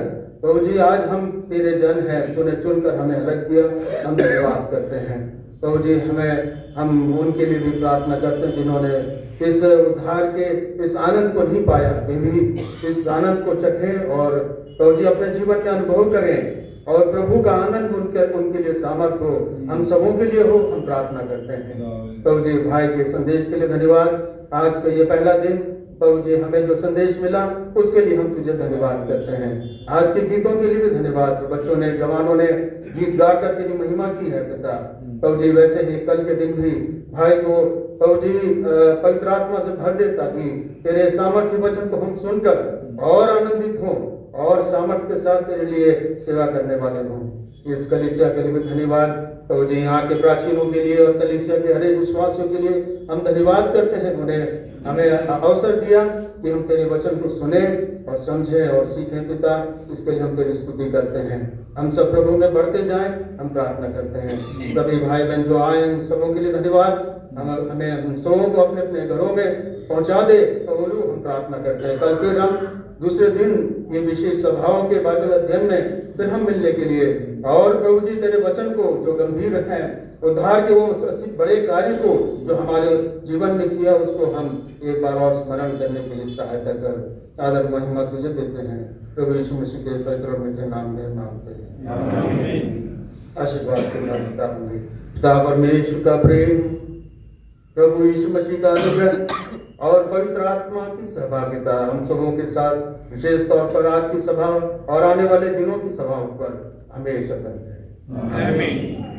प्रभु जी। आज हम तेरे जन हैं, तूने चुनकर हमें अलग किया, हम धन्यवाद करते हैं प्रभु जी। हम उनके लिए भी प्रार्थना करते हैं जिन्होंने इस उद्धार के इस आनंद को नहीं पाया, वे भी इस आनंद को चखें और प्रभु जी अपने जीवन में अनुभव करें और प्रभु का आनंद उनके लिए सामर्थ हो, हम सबों के लिए हो, हम प्रार्थना करते हैं प्रभु जी। भाई के संदेश के लिए धन्यवाद। आज का ये पहला दिन प्रभु जी, हमें जो संदेश मिला उसके लिए हम तुझे धन्यवाद करते हैं। आज के गीतों के लिए भी धन्यवाद। बच्चों ने, जवानों ने गीत गाकर तेरी महिमा की है पिता प्रभु जी। वैसे ही कल के दिन भी भाई को प्रभु जी पवित्र आत्मा से भर दे, ताकि तेरे सामर्थ्य वचन को हम सुनकर और आनंदित हों और सामर्थ्य के साथ तेरे लिए सेवा करने वाले हों। इस कलीसिया के लिए भी धन्यवाद प्रभु जी। यहाँ के प्राचीनों के लिए और कलीसिया के हर एक विश्वासियों के लिए हम धन्यवाद करते हैं। उन्हें हमें अवसर दिया कि हम तेरे वचन को सुने और समझें और सीखें पिता। इसके लिए हम तेरी स्तुति करते हैं। हम सब प्रभु में बढ़ते जाएं, हम प्रार्थना करते हैं। सभी भाई बहन जो आए उन सबों के लिए धन्यवाद। हमें हम सबों को अपने अपने घरों में पहुंचा दे प्रभु, हम प्रार्थना करते हैं। कल फिर हम दूसरे दिन ये विशेष सभाओं के बाइबल अध्ययन में फिर हम मिलने के लिए और प्रभु जी तेरे वचन को जो गंभीर है, उद्धार के वो बड़े कार्य को जो हमारे जीवन में किया, उसको हम एक बार और स्मरण करने के लिए सहायता कर। आदर महिमा तुझे देते हैं प्रभु यीशु मसीह के पवित्र और मीठे नाम में मांगते हैं। आशीर्वाद के नाम पिता होंगे। पिता परमेश्वर का प्रेम, प्रभु यीशु मसीह का अनुग्रह और पवित्र आत्मा की सहभागिता हम सबों के साथ, विशेष तौर पर आज की सभा और आने वाले दिनों की सभाओं पर हमेशा बनी रहे। आमीन।